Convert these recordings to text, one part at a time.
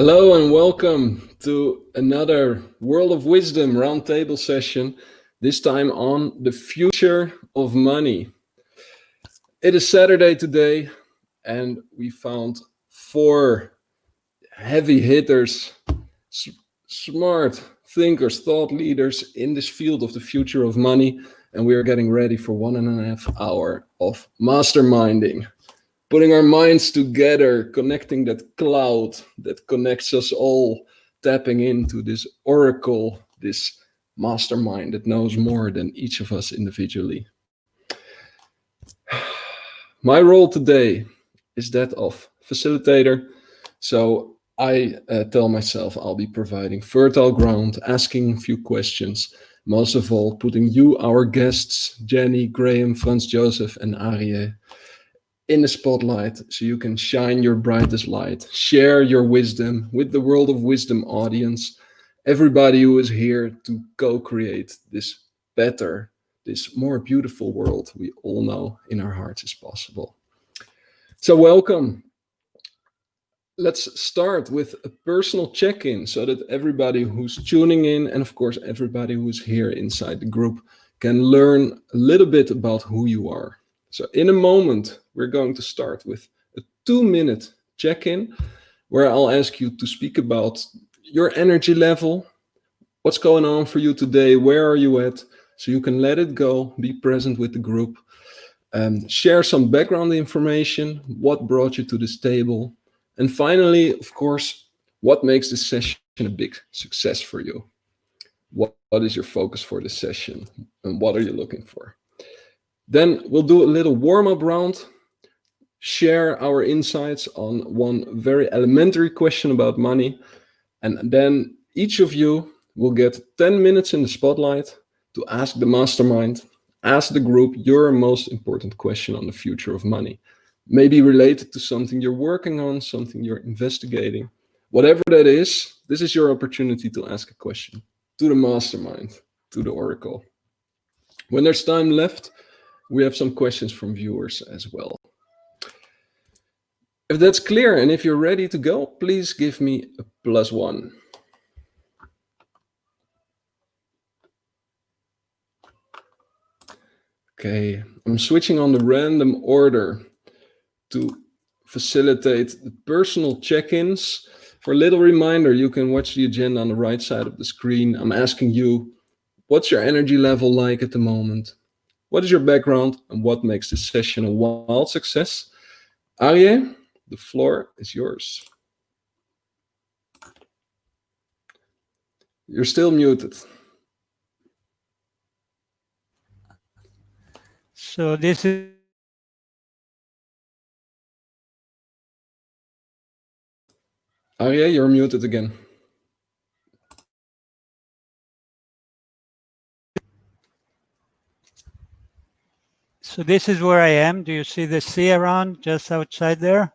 Hello and welcome to another World of Wisdom roundtable session, this time on the future of money. It is Saturday today and we found four heavy hitters, smart thinkers, thought leaders in this field of the future of money, and we are getting ready for 1.5 hours of masterminding. Putting our minds together, connecting that cloud that connects us all, tapping into this oracle, this mastermind that knows more than each of us individually. My role today is that of facilitator. So I tell myself I'll be providing fertile ground, asking a few questions, most of all putting you, our guests, Jenny, Graham, Franz Joseph, and Arie, in the spotlight so you can shine your brightest light, share your wisdom with the World of Wisdom audience, everybody who is here to co-create this better, this more beautiful world we all know in our hearts is possible. So welcome. Let's start with a personal check-in so that everybody who's tuning in, and of course everybody who's here inside the group, can learn a little bit about who you are. So in a moment, we're going to start with a 2-minute check-in where I'll ask you to speak about your energy level, what's going on for you today, where are you at, so you can let it go, be present with the group, share some background information, what brought you to this table, and finally, of course, what makes this session a big success for you? What is your focus for this session, and what are you looking for? Then we'll do a little warm-up round, share our insights on one very elementary question about money, and then each of you will get 10 minutes in the spotlight to ask the mastermind, ask the group your most important question on the future of money. Maybe related to something you're working on, something you're investigating. Whatever that is, this is your opportunity to ask a question to the mastermind, to the oracle. When there's time left, we have some questions from viewers as well. If that's clear and if you're ready to go, please give me a +1. Okay, I'm switching on the random order to facilitate the personal check-ins. For a little reminder, you can watch the agenda on the right side of the screen. I'm asking you, what's your energy level like at the moment? What is your background and what makes this session a wild success? Arie, the floor is yours. You're still muted. So this is... Arie, you're muted again. So this is where I am. Do you see the sea around just outside there?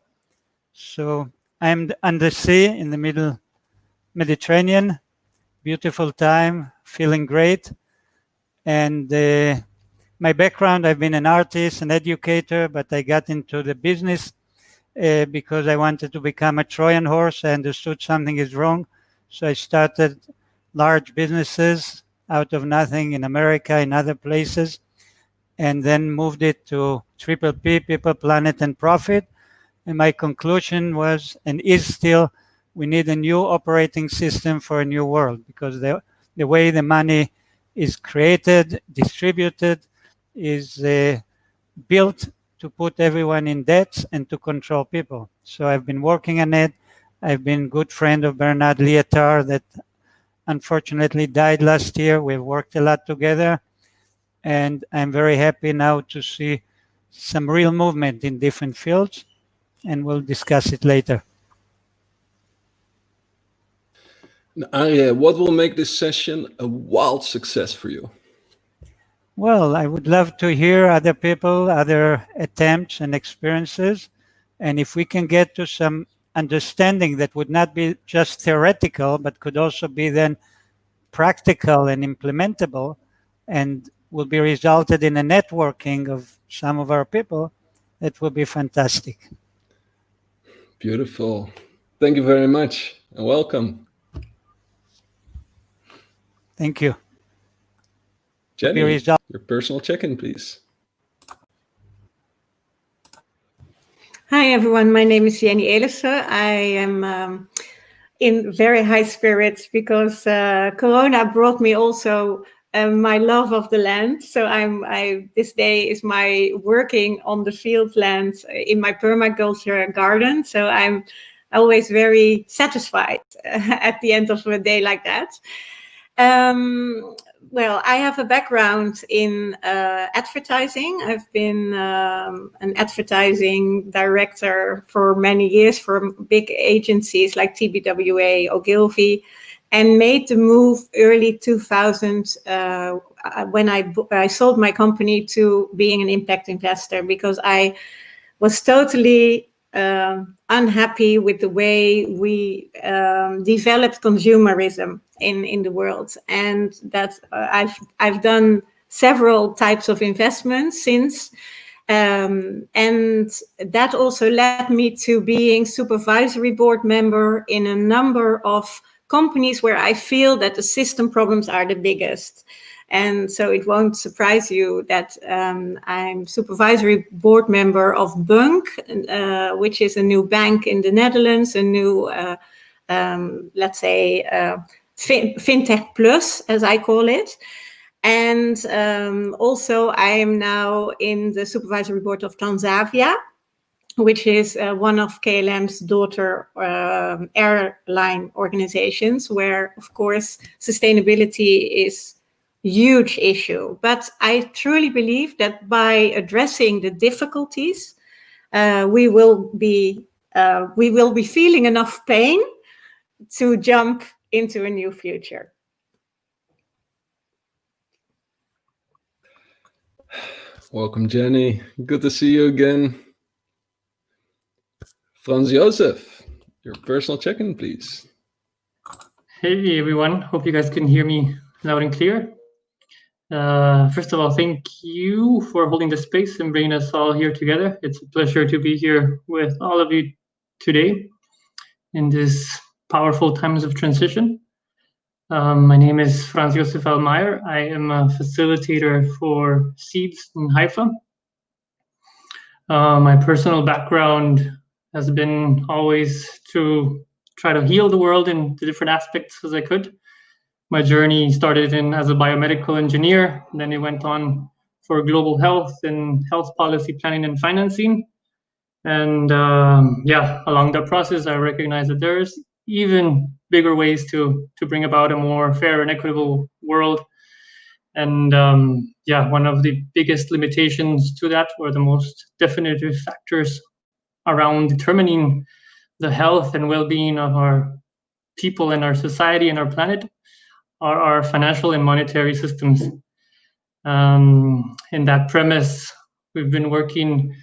So I'm on the sea in the middle Mediterranean. Beautiful time, feeling great. And my background, I've been an artist, an educator, but I got into the business because I wanted to become a Trojan horse. I understood something is wrong. So I started large businesses out of nothing in America, in other places, and then moved it to Triple P, People, Planet, and Profit. And my conclusion was, and is still, we need a new operating system for a new world, because the way the money is created, distributed, is built to put everyone in debt and to control people. So I've been working on it. I've been a good friend of Bernard Lietaer that unfortunately died last year. We've worked a lot together. And I'm very happy now to see some real movement in different fields, and we'll discuss it later. Arie, what will make this session a wild success for you? Well, I would love to hear other people, other attempts and experiences. And if we can get to some understanding that would not be just theoretical, but could also be then practical and implementable, and will be resulted in a networking of some of our people, that will be fantastic. Beautiful. Thank you very much and welcome. Thank you. Jenny, your personal check-in, please. Hi, everyone. My name is Jenny Elissen. I am in very high spirits because Corona brought me also my love of the land. So this day is my working on the field land in my permaculture garden. So I'm always very satisfied at the end of a day like that. Well, I have a background in advertising. I've been an advertising director for many years for big agencies like TBWA, Ogilvy, and made the move early 2000 when I sold my company to being an impact investor, because I was totally unhappy with the way we developed consumerism in the world, and that I've done several types of investments since, and that also led me to being supervisory board member in a number of companies where I feel that the system problems are the biggest. And so it won't surprise you that I'm supervisory board member of Bunk, which is a new bank in the Netherlands, a new, let's say, fintech plus, as I call it. And also I am now in the supervisory board of Transavia, which is one of KLM's daughter airline organizations, where, of course, sustainability is huge issue. But I truly believe that by addressing the difficulties, we will be feeling enough pain to jump into a new future. Welcome, Jenny. Good to see you again. Franz Josef, your personal check-in, please. Hey, everyone. Hope you guys can hear me loud and clear. First of all, thank you for holding the space and bringing us all here together. It's a pleasure to be here with all of you today in this powerful times of transition. My name is Franz Josef Almayer. I am a facilitator for Seeds in Haifa. My personal background has been always to try to heal the world in the different aspects as I could. My journey started as a biomedical engineer, and then it went on for global health and health policy planning and financing. And along that process, I recognized that there's even bigger ways to bring about a more fair and equitable world. And one of the biggest limitations to that, or the most definitive factors around determining the health and well-being of our people and our society and our planet, are our financial and monetary systems. In that premise, we've been working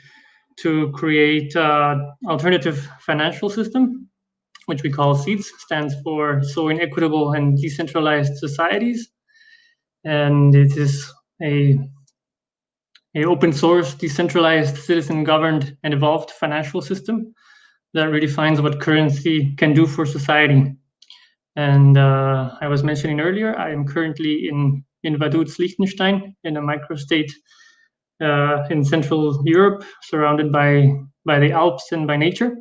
to create an alternative financial system, which we call SEEDS, stands for Sowing Equitable and Decentralized Societies. And it is a open source, decentralized, citizen-governed, and evolved financial system that redefines what currency can do for society. And I was mentioning earlier, I am currently in Vaduz, Liechtenstein, in a microstate in Central Europe, surrounded by the Alps and by nature.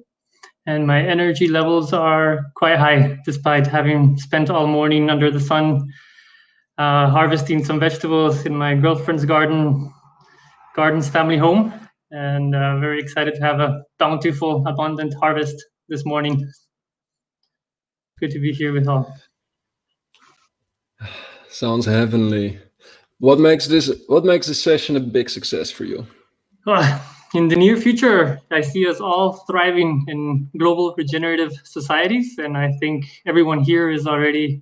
And my energy levels are quite high, despite having spent all morning under the sun harvesting some vegetables in my girlfriend's garden's family home. And very excited to have a bountiful, abundant harvest this morning. Good to be here with all. Sounds heavenly. What makes this session a big success for you? In the near future, I see us all thriving in global regenerative societies, and I think everyone here is already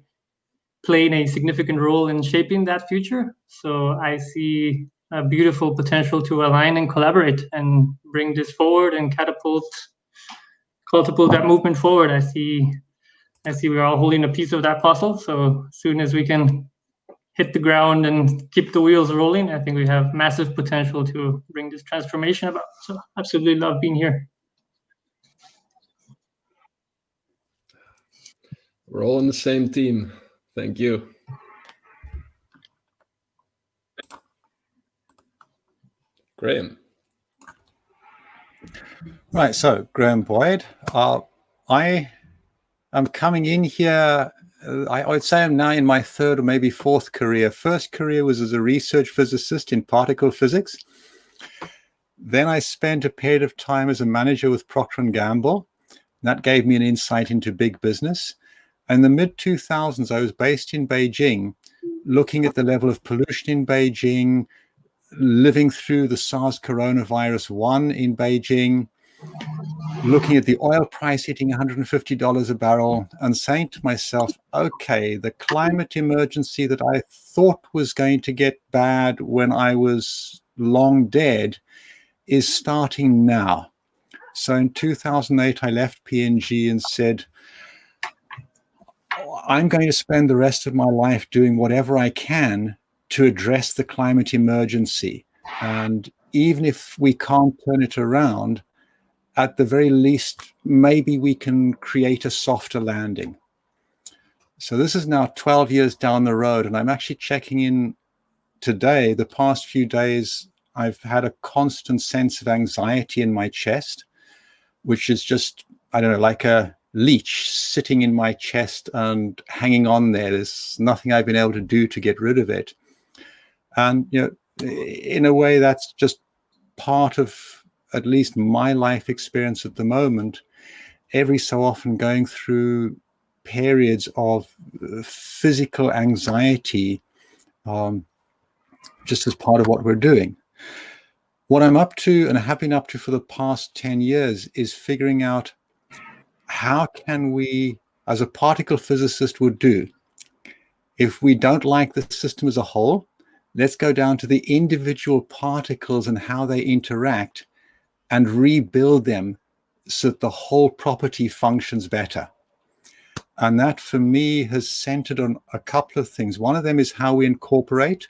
playing a significant role in shaping that future. So I see a beautiful potential to align and collaborate and bring this forward and catapult that movement forward. I see we're all holding a piece of that puzzle. So as soon as we can hit the ground and keep the wheels rolling, I think we have massive potential to bring this transformation about. So absolutely love being here. We're all in the same team. Thank you. Graham. Right, so Graham Boyd. I am coming in here, I would say I'm now in my third or maybe fourth career. First career was as a research physicist in particle physics. Then I spent a period of time as a manager with Procter & Gamble. That gave me an insight into big business. In the mid-2000s, I was based in Beijing, looking at the level of pollution in Beijing, living through the SARS coronavirus 1 in Beijing, looking at the oil price hitting $150 a barrel and saying to myself, okay, the climate emergency that I thought was going to get bad when I was long dead is starting now. So in 2008, I left P&G and said, I'm going to spend the rest of my life doing whatever I can to address the climate emergency. And even if we can't turn it around, at the very least, maybe we can create a softer landing. So this is now 12 years down the road, and I'm actually checking in today. The past few days, I've had a constant sense of anxiety in my chest, which is just, I don't know, like a leech sitting in my chest and hanging on there. There's nothing I've been able to do to get rid of it. And, you know, in a way, that's just part of at least my life experience at the moment. Every so often going through periods of physical anxiety, just as part of what we're doing. What I'm up to, and have been up to for the past 10 years, is figuring out how can we, as a particle physicist would do, if we don't like the system as a whole, let's go down to the individual particles and how they interact and rebuild them so that the whole property functions better. And that, for me, has centered on a couple of things. One of them is how we incorporate.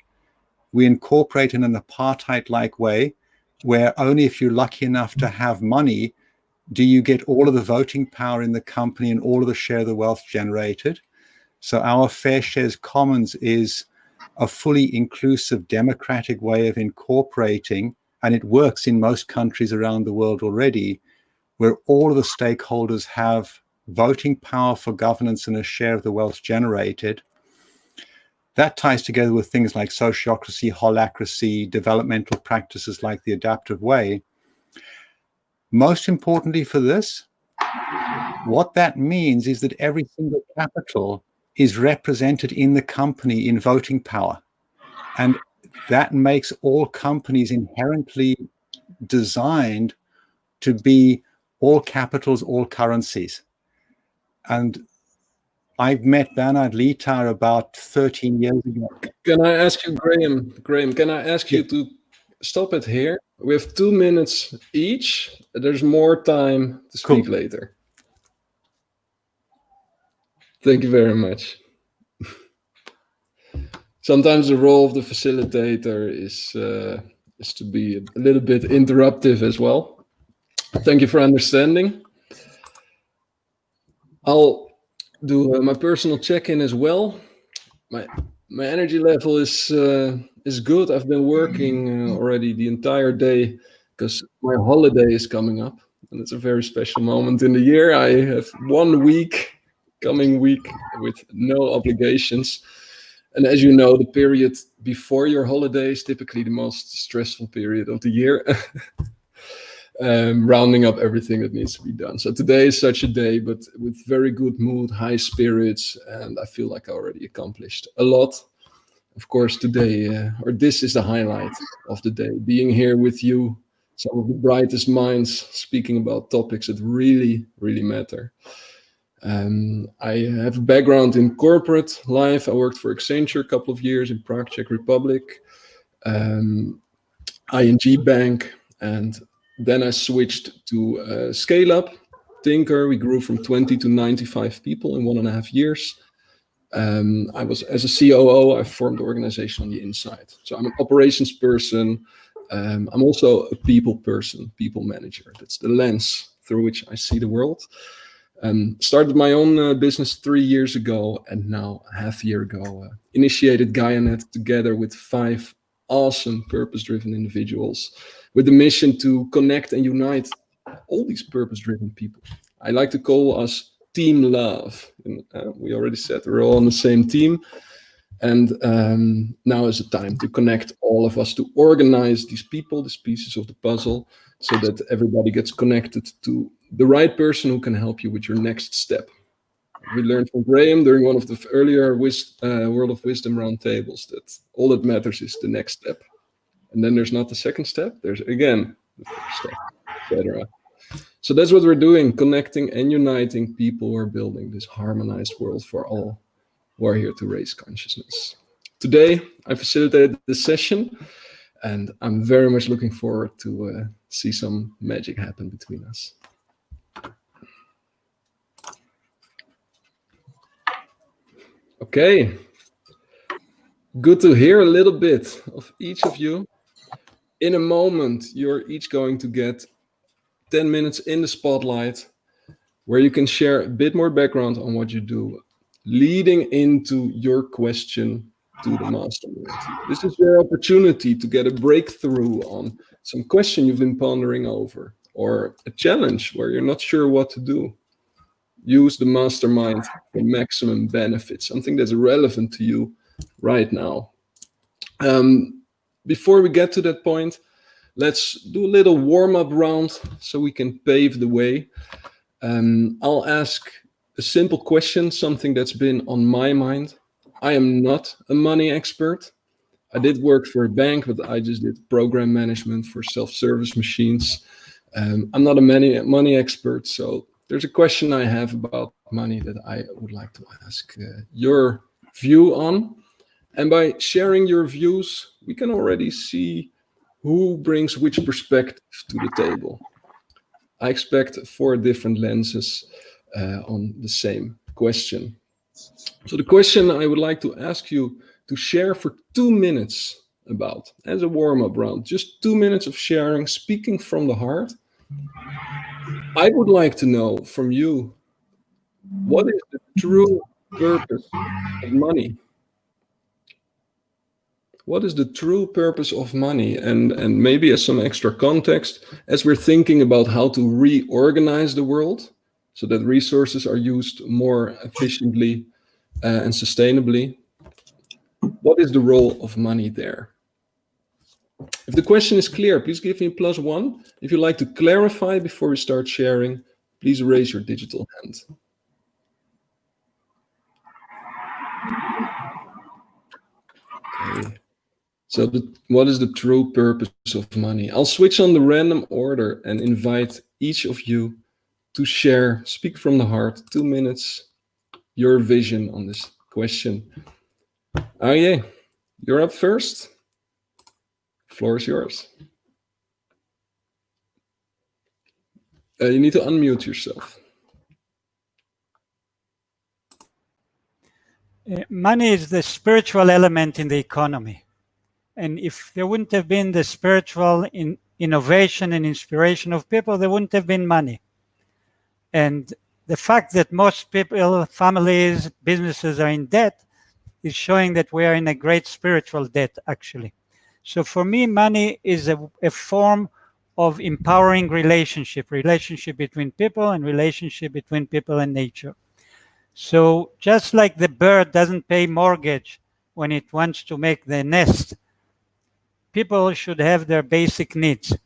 We incorporate in an apartheid-like way, where only if you're lucky enough to have money do you get all of the voting power in the company and all of the share of the wealth generated. So our Fair Shares Commons is a fully inclusive democratic way of incorporating, and it works in most countries around the world already, where all of the stakeholders have voting power for governance and a share of the wealth generated. That ties together with things like sociocracy, holacracy, developmental practices like the adaptive way. Most importantly for this, what that means is that every single capital is represented in the company in voting power. And that makes all companies inherently designed to be all capitals, all currencies. And I've met Bernard Lietaer about 13 years ago. Can I ask you, Graham, can I ask you to stop it here? We have 2 minutes each. There's more time to speak later. Thank you very much. Sometimes the role of the facilitator is to be a little bit interruptive as well. Thank you for understanding. I'll do my personal check-in as well. My energy level is good. I've been working already the entire day because my holiday is coming up, and it's a very special moment in the year. I have 1 week, coming week, with no obligations. And as you know, the period before your holiday is typically the most stressful period of the year. Rounding up everything that needs to be done. So today is such a day, but with very good mood, high spirits, and I feel like I already accomplished a lot. Of course, today, or this is the highlight of the day, being here with you, some of the brightest minds speaking about topics that really, really matter. I have a background in corporate life. I worked for Accenture a couple of years in Prague, Czech Republic, ING Bank, and then I switched to Scale Up, Tinker. We grew from 20 to 95 people in 1.5 years. I was, as a COO, I formed the organization on the inside. So I'm an operations person. I'm also a people person, people manager. That's the lens through which I see the world. Started my own business 3 years ago, and now a half year ago initiated GaiaNet together with 5 awesome purpose-driven individuals with the mission to connect and unite all these purpose-driven people. I like to call us Team Love. And, we already said we're all on the same team. And now is the time to connect all of us, to organize these people, these pieces of the puzzle, so that everybody gets connected to the right person who can help you with your next step. We learned from Graham during one of the earlier World of Wisdom roundtables that all that matters is the next step. And then there's not the second step, there's again the third step, etc. So that's what we're doing, connecting and uniting people who are building this harmonized world for all who are here to raise consciousness. Today, I facilitated this session, and I'm very much looking forward to see some magic happen between us. Okay, good to hear a little bit of each of you. In a moment, you're each going to get 10 minutes in the spotlight where you can share a bit more background on what you do, leading into your question to the mastermind. This is your opportunity to get a breakthrough on some question you've been pondering over, or a challenge where you're not sure what to do. Use the mastermind for maximum benefit, something that's relevant to you right now. Before we get to that point, let's do a little warm-up round so we can pave the way. I'll ask a simple question, something that's been on my mind. I am not a money expert. I did work for a bank, but I just did program management for self-service machines. I'm not a money expert, so there's a question I have about money that I would like to ask your view on. And by sharing your views, we can already see who brings which perspective to the table. I expect 4 different lenses on the same question. So the question I would like to ask you to share for 2 minutes about, as a warm-up round, just 2 minutes of sharing, speaking from the heart. I would like to know from you, what is the true purpose of money? What is the true purpose of money? And maybe as some extra context, as we're thinking about how to reorganize the world so that resources are used more efficiently and sustainably, what is the role of money there? If the question is clear, please give me +1. If you'd like to clarify before we start sharing, please raise your digital hand. Okay. So what is the true purpose of money? I'll switch on the random order and invite each of you to share, speak from the heart, 2 minutes, your vision on this question. Arje, you're up first. Floor is yours. You need to unmute yourself. Money is the spiritual element in the economy. And if there wouldn't have been the spiritual innovation and inspiration of people, there wouldn't have been money. And the fact that most people, families, businesses are in debt is showing that we are in a great spiritual debt, actually. So for me, money is a form of empowering relationship between people and relationship between people and nature. So just like the bird doesn't pay mortgage when it wants to make the nest, people should have their basic needs.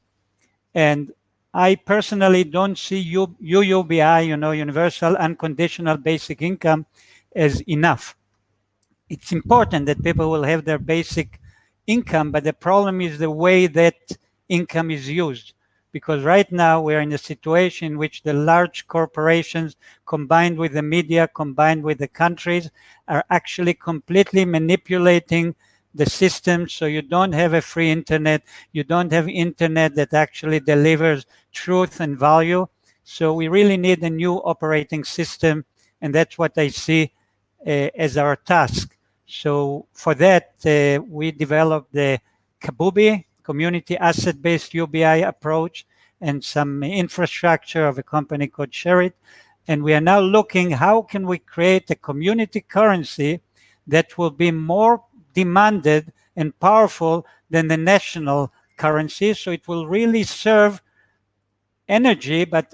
And I personally don't see UUBI, Universal Unconditional Basic Income, as enough. It's important that people will have their basic income, but the problem is the way that income is used. Because right now we're in a situation in which the large corporations, combined with the media, combined with the countries, are actually completely manipulating the system. So you don't have a free internet. You don't have internet that actually delivers truth and value. So we really need a new operating system. And that's what I see as our task. So for that, we developed the Kabubi, Community Asset-Based UBI approach, and some infrastructure of a company called Share It. And we are now looking how can we create a community currency that will be more demanded and powerful than the national currency. So it will really serve energy, but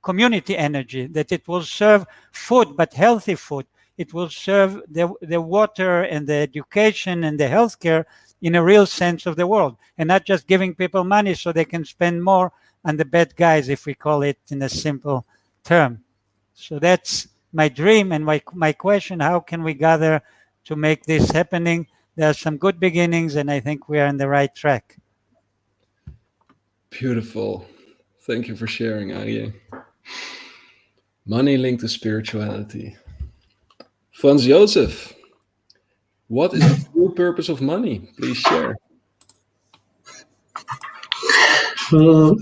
community energy, that it will serve food, but healthy food. It will serve the water and the education and the healthcare in a real sense of the word, and not just giving people money so they can spend more on the bad guys, if we call it in a simple term. So that's my dream and my question, how can we gather to make this happening? There are some good beginnings, and I think we are on the right track. Beautiful. Thank you for sharing, Arie. Money linked to spirituality. Franz Josef, what is the true purpose of money? Please share. Well,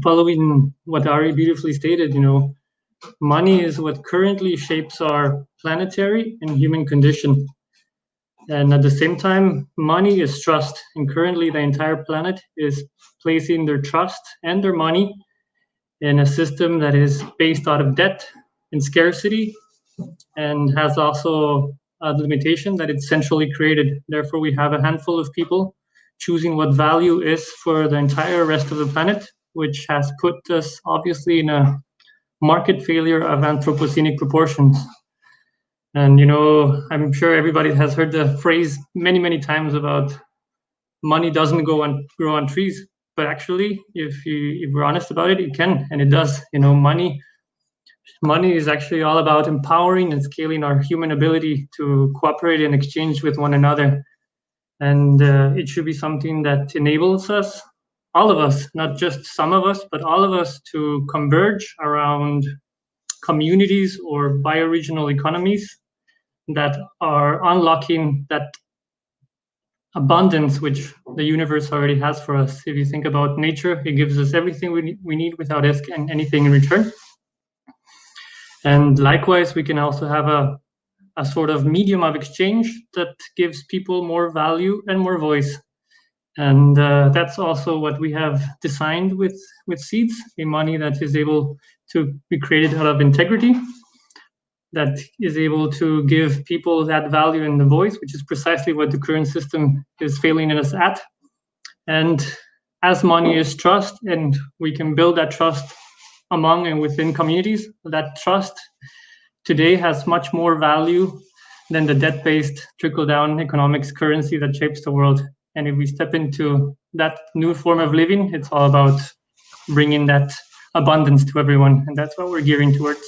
following what Ari beautifully stated, money is what currently shapes our planetary and human condition. And at the same time, money is trust. And currently the entire planet is placing their trust and their money in a system that is based out of debt and scarcity, and has also a limitation that it's centrally created. Therefore, we have a handful of people choosing what value is for the entire rest of the planet, which has put us obviously in a market failure of anthropocenic proportions. And I'm sure everybody has heard the phrase many, many times about money doesn't grow on trees. But actually, if we're honest about it, it can, and it does. Money is actually all about empowering and scaling our human ability to cooperate and exchange with one another. And it should be something that enables us, all of us, not just some of us, but all of us, to converge around communities or bioregional economies that are unlocking that abundance which the universe already has for us. If you think about nature, it gives us everything we need without asking anything in return. And likewise, we can also have a sort of medium of exchange that gives people more value and more voice. And that's also what we have designed with Seeds, a money that is able to be created out of integrity, that is able to give people that value and the voice, which is precisely what the current system is failing us at. And as money is trust, and we can build that trust among and within communities, that trust today has much more value than the debt-based trickle-down economics currency that shapes the world. And if we step into that new form of living, it's all about bringing that abundance to everyone. And that's what we're gearing towards.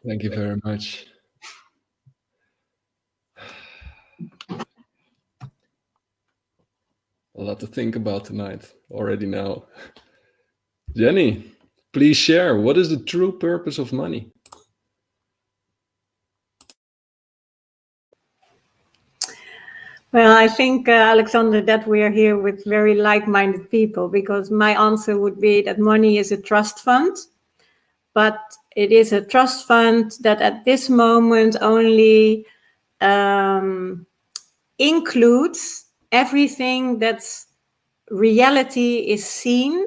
Thank you very much. A lot to think about tonight, already now. Jenny, please share. What is the true purpose of money? Well, I think, Alexander, that we are here with very like-minded people, because my answer would be that money is a trust fund, but it is a trust fund that at this moment only includes everything that's reality is seen,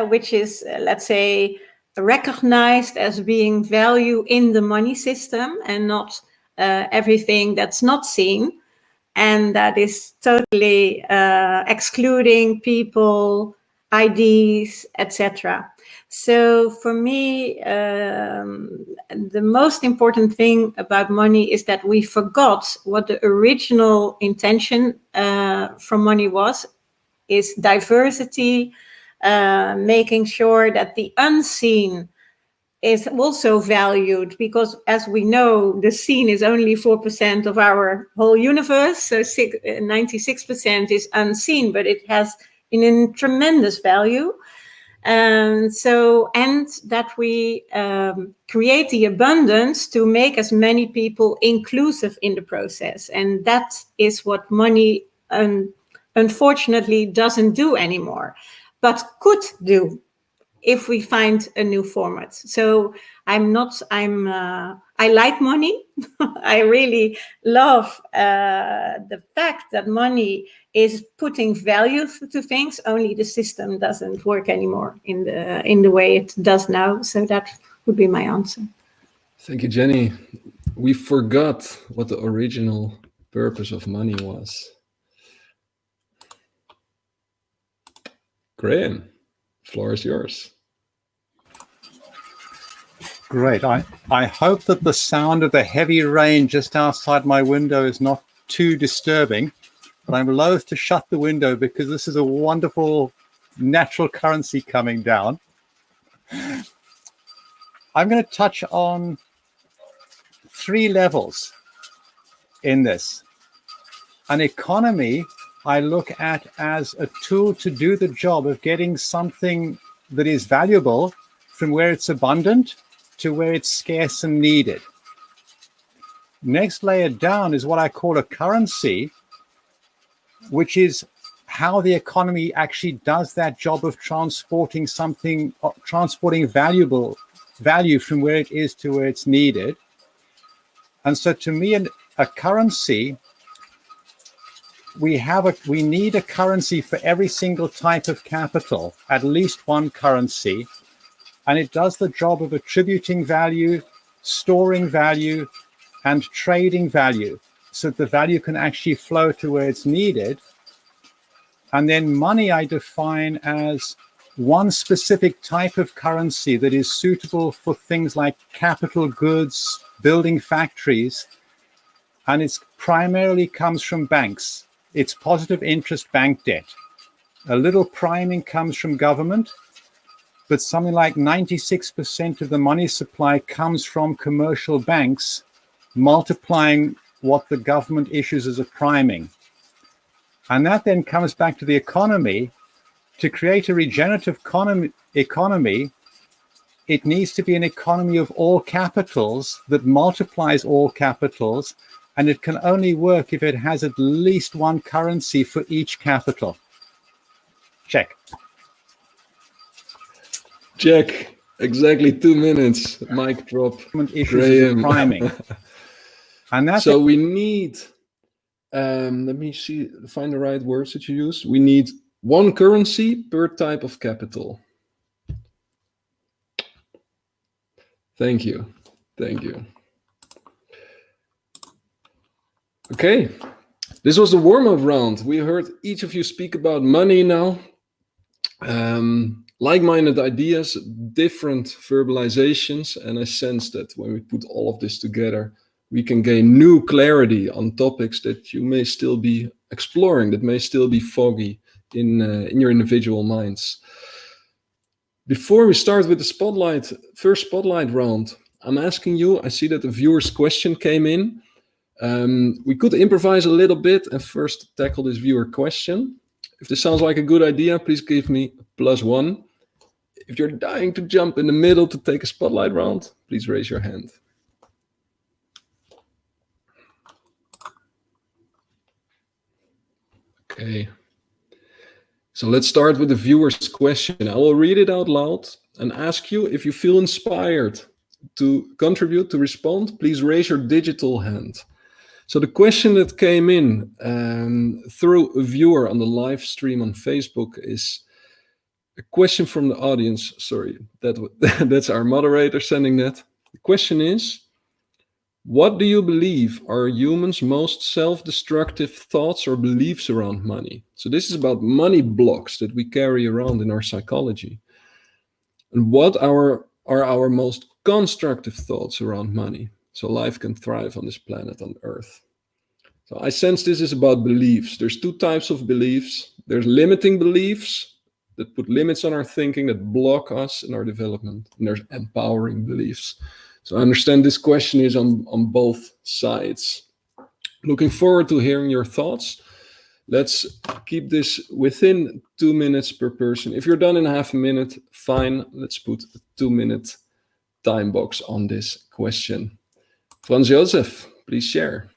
which is, let's say, recognized as being value in the money system, and not everything that's not seen. And that is totally excluding people, IDs, etc. So for me, the most important thing about money is that we forgot what the original intention from money was, is diversity, making sure that the unseen is also valued, because as we know, the seen is only 4% of our whole universe, so 96% is unseen, but it has a tremendous value. And that we create the abundance to make as many people inclusive in the process. And that is what money unfortunately doesn't do anymore, but could do. if we find a new format. So I like money. I really love the fact that money is putting value to things, only the system doesn't work anymore in the way it does now. So that would be my answer. Thank you, Jenny. We forgot what the original purpose of money was. Graham, floor is yours. Great. I hope that the sound of the heavy rain just outside my window is not too disturbing, but I'm loath to shut the window because this is a wonderful natural currency coming down. I'm going to touch on 3 levels in this. An economy I look at as a tool to do the job of getting something that is valuable from where it's abundant to where it's scarce and needed. Next layer down is what I call a currency, which is how the economy actually does that job of transporting something, transporting value from where it is to where it's needed. And so to me, a currency, we need a currency for every single type of capital, at least one currency. And it does the job of attributing value, storing value, and trading value so that the value can actually flow to where it's needed. And then money I define as one specific type of currency that is suitable for things like capital goods, building factories, and it primarily comes from banks. It's positive interest bank debt. A little priming comes from government, but something like 96% of the money supply comes from commercial banks, multiplying what the government issues as a priming. And that then comes back to the economy. To create a regenerative economy, it needs to be an economy of all capitals that multiplies all capitals, and it can only work if it has at least one currency for each capital. Check. Check. Exactly 2 minutes. Mic drop. Issues priming. And that's so we need, let me see, find the right words that you use. We need one currency per type of capital. Thank you. Thank you. Okay. This was the warm-up round. We heard each of you speak about money now. Like-minded ideas, different verbalizations, and I sense that when we put all of this together, we can gain new clarity on topics that you may still be exploring, that may still be foggy in your individual minds. Before we start with the first spotlight round, I'm asking you, I see that the viewer's question came in. We could improvise a little bit and first tackle this viewer question. If this sounds like a good idea, please give me a +1. If you're dying to jump in the middle to take a spotlight round, please raise your hand. Okay. So let's start with the viewer's question. I will read it out loud and ask you if you feel inspired to contribute, to respond, please raise your digital hand. So the question that came in through a viewer on the live stream on Facebook is a question from the audience. Sorry, that's our moderator sending that. The question is, what do you believe are humans' most self-destructive thoughts or beliefs around money? So this is about money blocks that we carry around in our psychology. And what are our most constructive thoughts around money? So life can thrive on this planet, on Earth. So I sense this is about beliefs. There's 2 types of beliefs. There's limiting beliefs that put limits on our thinking, that block us in our development. And there's empowering beliefs. So I understand this question is on both sides. Looking forward to hearing your thoughts. Let's keep this within 2 minutes per person. If you're done in half a minute, fine. Let's put a 2-minute time box on this question. Franz Josef, please share.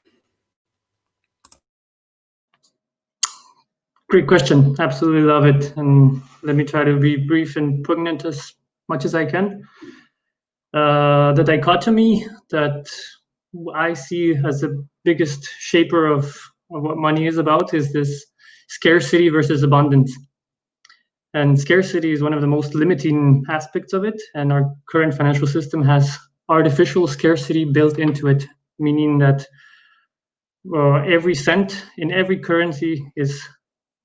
Great question. Absolutely love it. And let me try to be brief and poignant as much as I can. The dichotomy that I see as the biggest shaper of what money is about is this scarcity versus abundance. And scarcity is one of the most limiting aspects of it. And our current financial system has artificial scarcity built into it, meaning that every cent in every currency is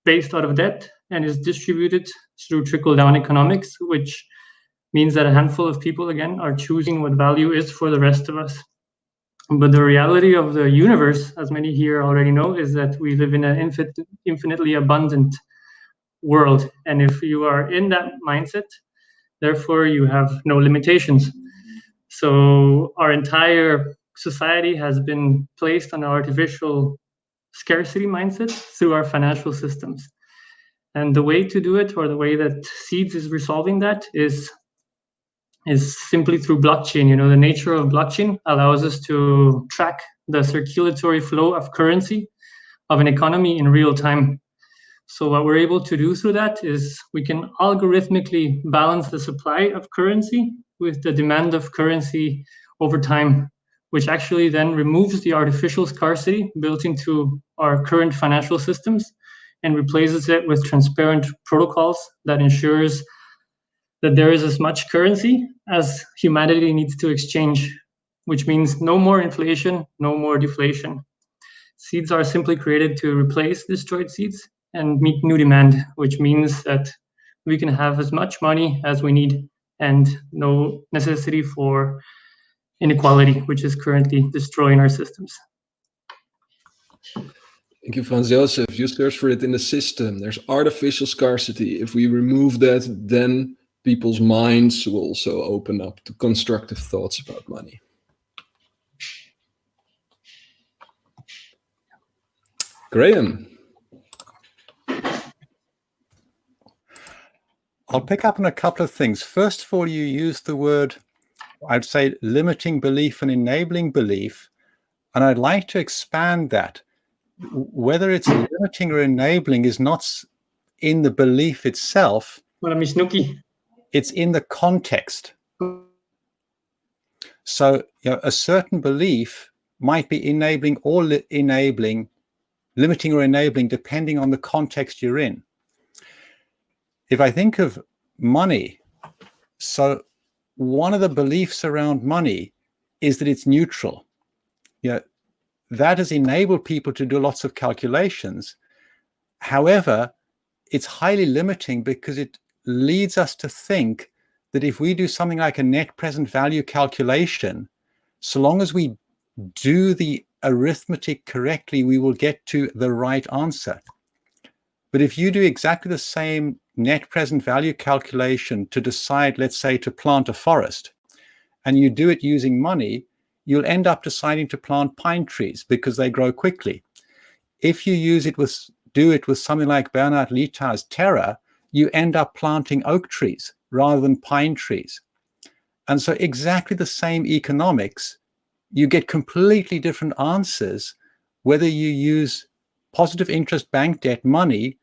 based out of debt and is distributed through trickle-down economics, which means that a handful of people, again, are choosing what value is for the rest of us. But the reality of the universe, as many here already know, is that we live in an infinitely abundant world. And if you are in that mindset, therefore you have no limitations. So our entire society has been placed on an artificial scarcity mindset through our financial systems. And the way to do it, or the way that Seeds is resolving that, is simply through blockchain. The nature of blockchain allows us to track the circulatory flow of currency of an economy in real time. So what we're able to do through that is we can algorithmically balance the supply of currency with the demand of currency over time, which actually then removes the artificial scarcity built into our current financial systems and replaces it with transparent protocols that ensures that there is as much currency as humanity needs to exchange, which means no more inflation, no more deflation. Seeds are simply created to replace destroyed seeds and meet new demand, which means that we can have as much money as we need and no necessity for inequality, which is currently destroying our systems. Thank you, Franz Josef. You search for it in the system. There's artificial scarcity. If we remove that, then people's minds will also open up to constructive thoughts about money. Graham. I'll pick up on a couple of things. First of all, you used the word, I'd say, limiting belief and enabling belief. And I'd like to expand that. Whether it's limiting or enabling is not in the belief itself. It's in the context. So, a certain belief might be enabling or limiting or enabling, depending on the context you're in. If I think of money, so one of the beliefs around money is that it's neutral. That has enabled people to do lots of calculations. However, it's highly limiting because it leads us to think that if we do something like a net present value calculation, so long as we do the arithmetic correctly, we will get to the right answer. But if you do exactly the same net present value calculation to decide, let's say, to plant a forest, and you do it using money, you'll end up deciding to plant pine trees because they grow quickly. If you do it with something like Bernard Lietaer's Terra, you end up planting oak trees rather than pine trees. And so exactly the same economics, you get completely different answers whether you use positive interest bank debt money,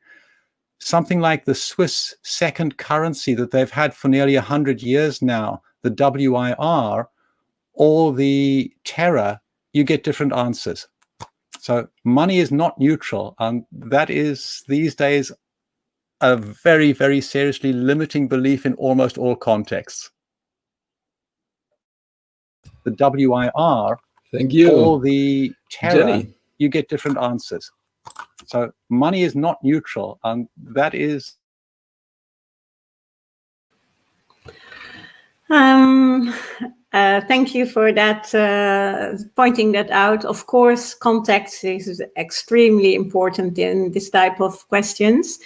something like the Swiss second currency that they've had for nearly 100 years now, the WIR, or the Terra, you get different answers. So money is not neutral, and that is these days a very, very seriously limiting belief in almost all contexts. The WIR, thank you, or the Terra, Jenny, you get different answers. So money is not neutral, and that is. Thank you for that, pointing that out. Of course, context is extremely important in this type of questions.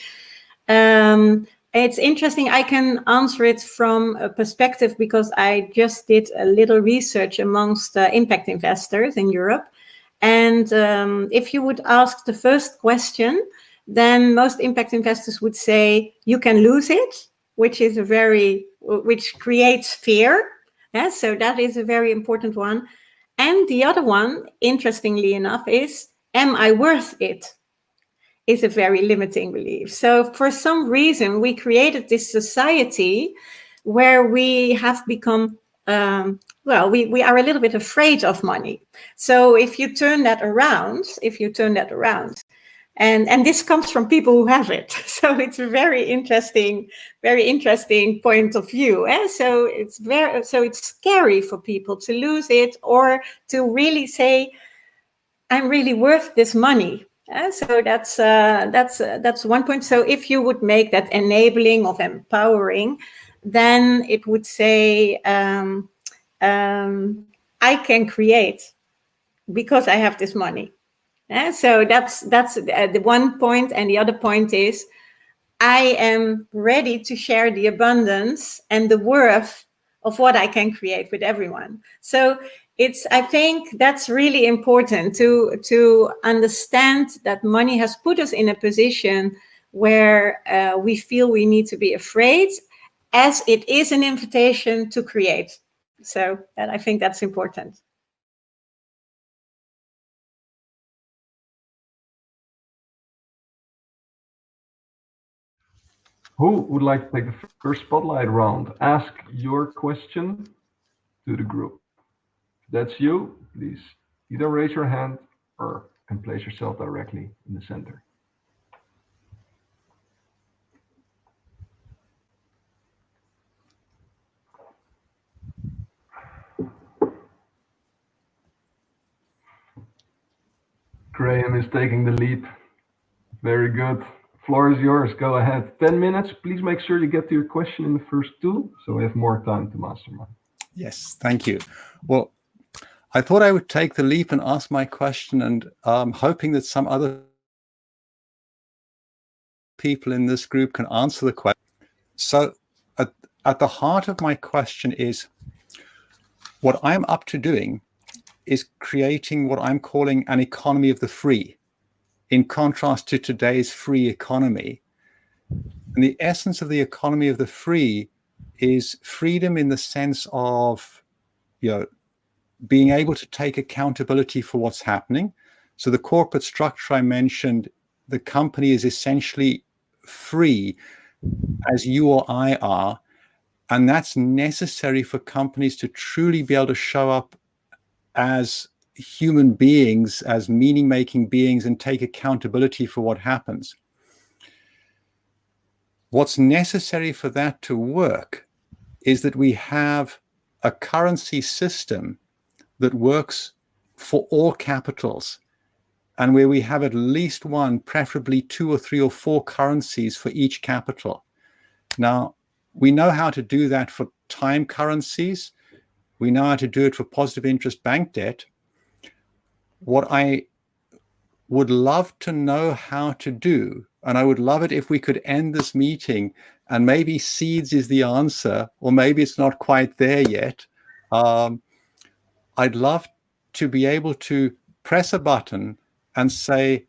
It's interesting. I can answer it from a perspective because I just did a little research amongst impact investors in Europe. And if you would ask the first question, then most impact investors would say you can lose it, which creates fear. Yeah, so that is a very important one. And the other one, interestingly enough, is, am I worth it? is a very limiting belief. So for some reason, we created this society where we have become, we are a little bit afraid of money. So if you turn that around, and this comes from people who have it. So it's a very interesting point of view. So it's scary for people to lose it, or to really say, I'm really worth this money. So that's one point. So if you would make that enabling of empowering, then it would say, I can create because I have this money. So that's the one point. And the other point is, I am ready to share the abundance and the worth of what I can create with everyone. So I think that's really important to understand that money has put us in a position where we feel we need to be afraid, as it is an invitation to create. So I think that's important. Who would like to take the first spotlight round? Ask your question to the group. If that's you, please either raise your hand or can place yourself directly in the center. Graham is taking the lead. Very good. Floor is yours. Go ahead. 10 minutes. Please make sure you get to your question in the first 2, so we have more time to mastermind. Yes, thank you. Well, I thought I would take the leap and ask my question, and hoping that some other people in this group can answer the question. So at the heart of my question is, what I'm up to doing is creating what I'm calling an economy of the free, in contrast to today's free economy. And the essence of the economy of the free is freedom in the sense of, being able to take accountability for what's happening. So the corporate structure I mentioned, the company is essentially free as you or I are. And that's necessary for companies to truly be able to show up as human beings, as meaning-making beings, and take accountability for what happens. What's necessary for that to work is that we have a currency system that works for all capitals, and where we have at least one, preferably 2 or 3 or 4 currencies for each capital. Now, we know how to do that for time currencies. We know how to do it for positive interest bank debt. What I would love to know how to do, and I would love it if we could end this meeting, and maybe seeds is the answer, or maybe it's not quite there yet. I'd love to be able to press a button and say,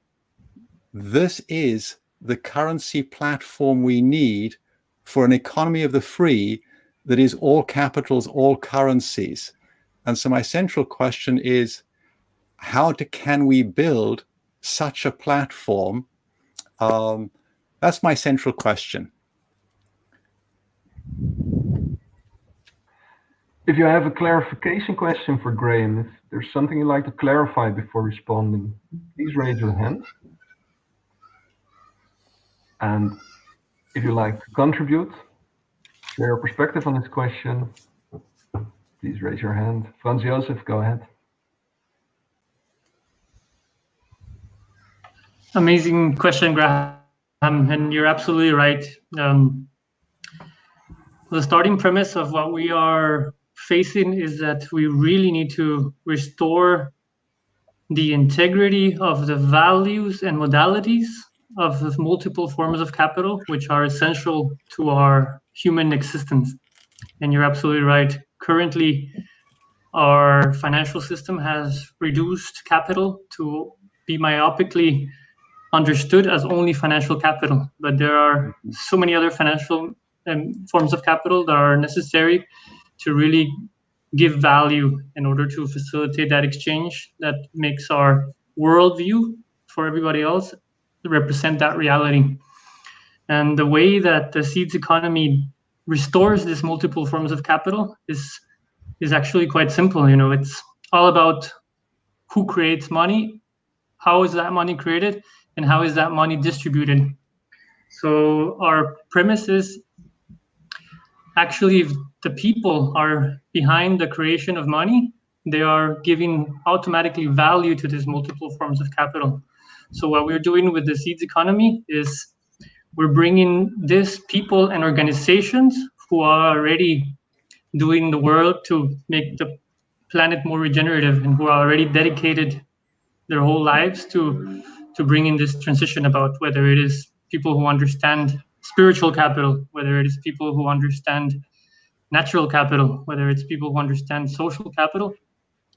this is the currency platform we need for an economy of the free that is all capitals, all currencies. And so my central question is, can we build such a platform? That's my central question. If you have a clarification question for Graham, if there's something you'd like to clarify before responding, please raise your hand. And if you'd like to contribute, share your perspective on this question, please raise your hand. Franz Josef, go ahead. Amazing question, Graham, and you're absolutely right. The starting premise of what we are facing is that we really need to restore the integrity of the values and modalities of the multiple forms of capital, which are essential to our human existence. And you're absolutely right. Currently, our financial system has reduced capital to be myopically understood as only financial capital, but there are so many other financial forms of capital that are necessary to really give value in order to facilitate that exchange that makes our worldview for everybody else represent that reality. And the way that the seeds economy restores this multiple forms of capital is actually quite simple. It's all about who creates money, how is that money created, and how is that money distributed. So our premise is actually, if the people are behind the creation of money, they are giving automatically value to these multiple forms of capital. So what we're doing with the seeds economy is we're bringing these people and organizations who are already doing the work to make the planet more regenerative and who are already dedicated their whole lives to bringing this transition about, whether it is people who understand spiritual capital, whether it is people who understand natural capital, whether it's people who understand social capital.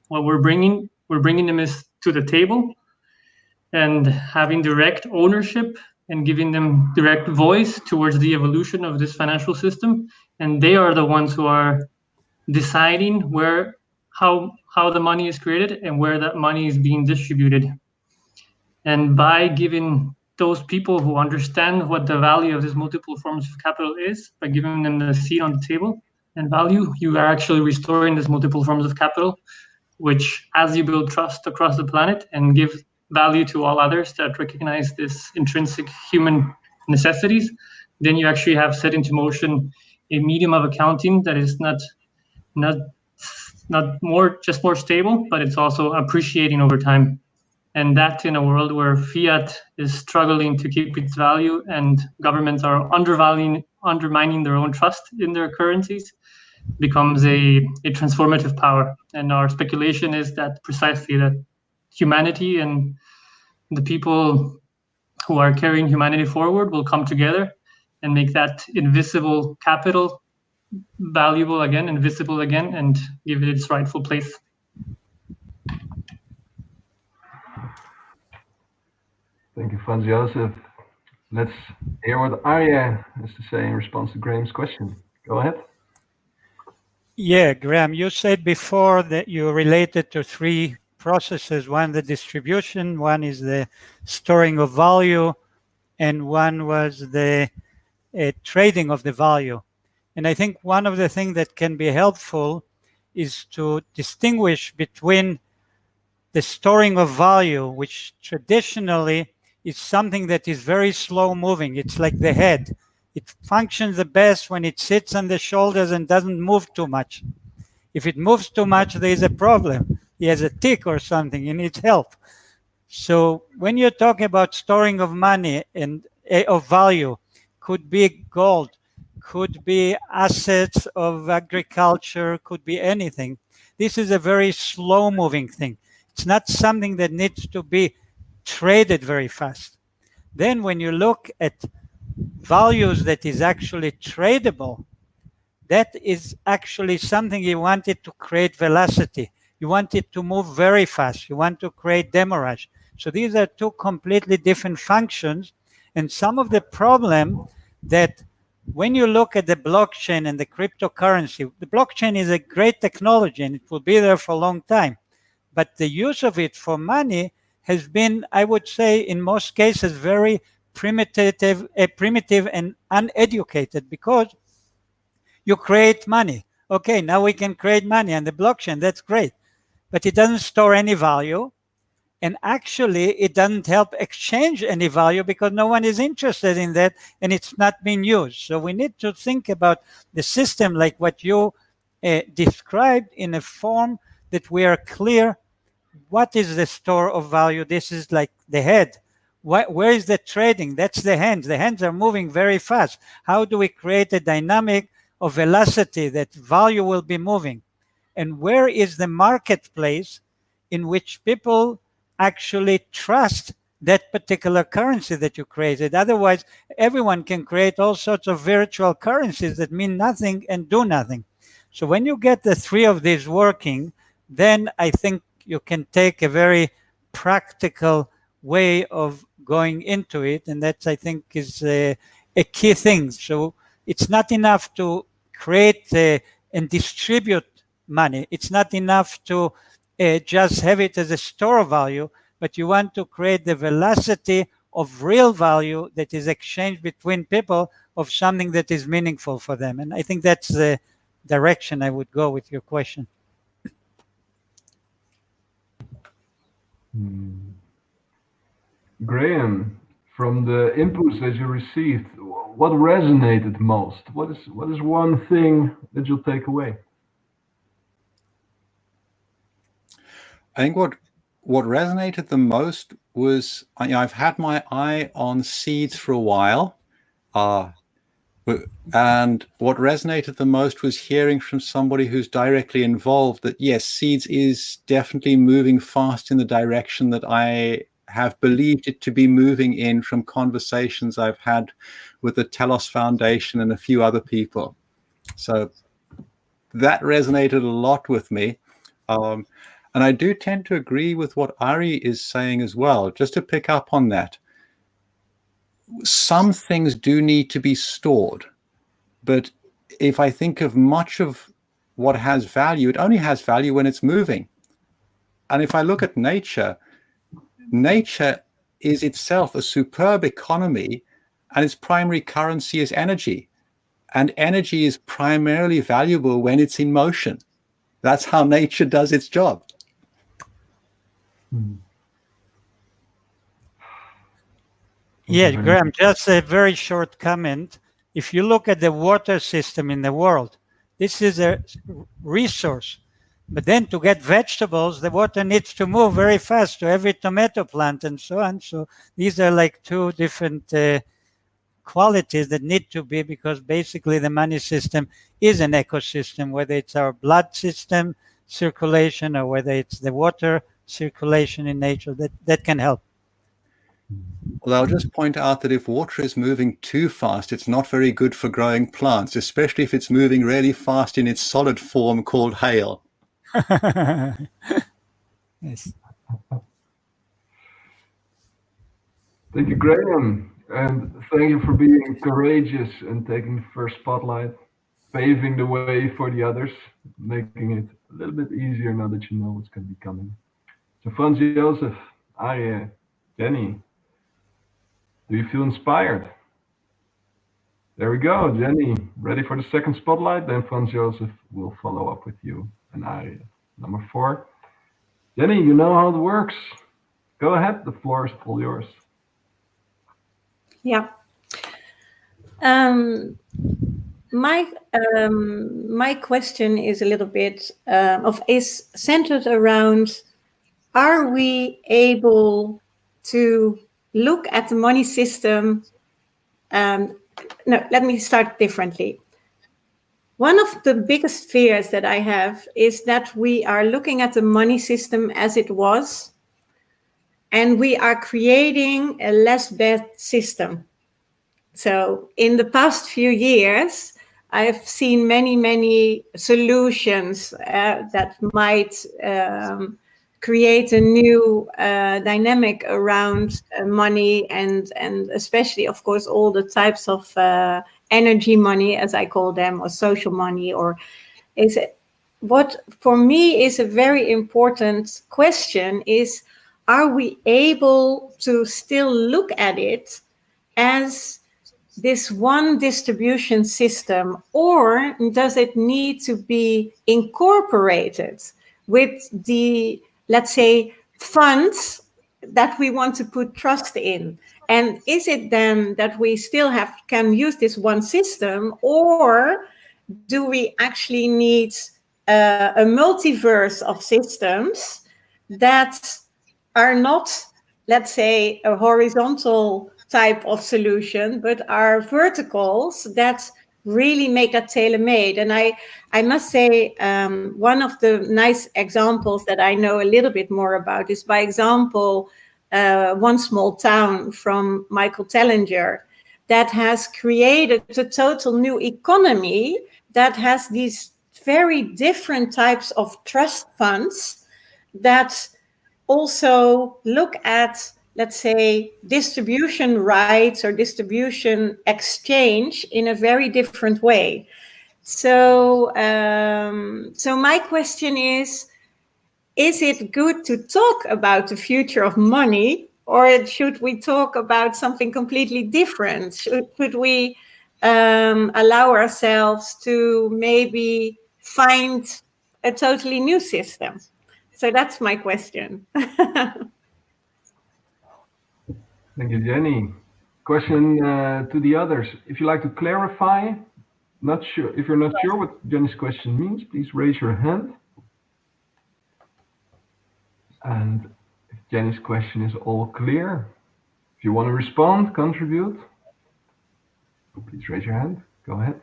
What we're bringing them is to the table and having direct ownership and giving them direct voice towards the evolution of this financial system. And they are the ones who are deciding how the money is created and where that money is being distributed. And by giving those people who understand what the value of these multiple forms of capital is, by giving them the seat on the table and value, you are actually restoring these multiple forms of capital, which, as you build trust across the planet and give value to all others that recognize this intrinsic human necessities, then you actually have set into motion a medium of accounting that is not just more stable, but it's also appreciating over time. And that, in a world where fiat is struggling to keep its value and governments are undermining their own trust in their currencies, becomes a transformative power. And our speculation is that precisely that humanity and the people who are carrying humanity forward will come together and make that invisible capital valuable again and visible again and give it its rightful place. Thank you, Franz Josef. Let's hear what Arya has to say in response to Graham's question. Go ahead. Yeah, Graham, you said before that you related to three processes. One, the distribution, one is the storing of value, and one was the trading of the value. And I think one of the things that can be helpful is to distinguish between the storing of value, which traditionally is something that is very slow moving. It's like the head. It functions the best when it sits on the shoulders and doesn't move too much. If it moves too much, there is a problem. He has a tick or something, he needs help. So when you're talking about storing of money and of value, could be gold, could be assets of agriculture, could be anything. This is a very slow moving thing. It's not something that needs to be traded very fast. Then when you look at values that is actually tradable, that is actually something you wanted to create velocity. You want it to move very fast. You want to create demurrage. So these are two completely different functions. And some of the problem that when you look at the blockchain and the cryptocurrency, the blockchain is a great technology and it will be there for a long time. But the use of it for money has been, I would say, in most cases, very primitive and uneducated, because you create money. Okay, now we can create money on the blockchain. That's great. But it doesn't store any value. And actually, it doesn't help exchange any value because no one is interested in that and it's not being used. So we need to think about the system like what you described in a form that we are clear what is the store of value. This is like the head. Where is the trading? That's the hands. The hands are moving very fast. How do we create a dynamic of velocity that value will be moving? And where is the marketplace in which people actually trust that particular currency that you created? Otherwise, everyone can create all sorts of virtual currencies that mean nothing and do nothing. So when you get the three of these working, then I think you can take a very practical way of going into it. And that, I think, is a key thing. So it's not enough to create and distribute money. It's not enough to just have it as a store of value, but you want to create the velocity of real value that is exchanged between people of something that is meaningful for them. And I think that's the direction I would go with your question. Graham, from the inputs that you received, what resonated most? What is one thing that you'll take away? I think what resonated the most was, I've had my eye on seeds for a while, and what resonated the most was hearing from somebody who's directly involved that yes, seeds is definitely moving fast in the direction that I have believed it to be moving in from conversations I've had with the Telos Foundation and a few other people. So that resonated a lot with me. And I do tend to agree with what Ari is saying as well, just to pick up on that. Some things do need to be stored. But if I think of much of what has value, it only has value when it's moving. And if I look at nature, nature is itself a superb economy, and its primary currency is energy. And energy is primarily valuable when it's in motion. That's how nature does its job. Yeah, Graham, just a very short comment. If you look at the water system in the world, this is a resource. But then to get vegetables, the water needs to move very fast to every tomato plant and so on. So these are like two different qualities that need to be, because basically the money system is an ecosystem, whether it's our blood system circulation or whether it's the water circulation in nature, that can help. Well, I'll just point out that if water is moving too fast, it's not very good for growing plants, especially if it's moving really fast in its solid form called hail. Yes. Thank you, Graham. And thank you for being courageous and taking the first spotlight, paving the way for the others, making it a little bit easier now that you know what's going to be coming. So Franz Josef, Arje, Jenny, do you feel inspired? There we go, Jenny, ready for the second spotlight? Then Franz Josef will follow up with you and Arje. Number 4. Jenny, you know how it works. Go ahead, the floor is all yours. Yeah. My question is a little bit is centered around: are we able to look at the money system? No, let me start differently. One of the biggest fears that I have is that we are looking at the money system as it was, and we are creating a less bad system. So in the past few years, I've seen many solutions that might create a new dynamic around money and especially, of course, all the types of energy money, as I call them, or social money. Or is it what for me is a very important question is, are we able to still look at it as this one distribution system, or does it need to be incorporated with the, let's say, funds that we want to put trust in? And is it then that we still can use this one system, or do we actually need a multiverse of systems that are not, let's say, a horizontal type of solution, but are verticals that really make that tailor-made? And I must say, one of the nice examples that I know a little bit more about is, by example, One Small Town from Michael Tellinger, that has created a total new economy that has these very different types of trust funds that also look at, let's say, distribution rights or distribution exchange in a very different way. So my question is it good to talk about the future of money Or should we talk about something completely different? Should we allow ourselves to maybe find a totally new system? So that's my question. Thank you, Jenny. Question to the others. If you like to clarify, not sure. If you're not sure what Jenny's question means, please raise your hand. And if Jenny's question is all clear, if you want to respond, contribute, please raise your hand. Go ahead.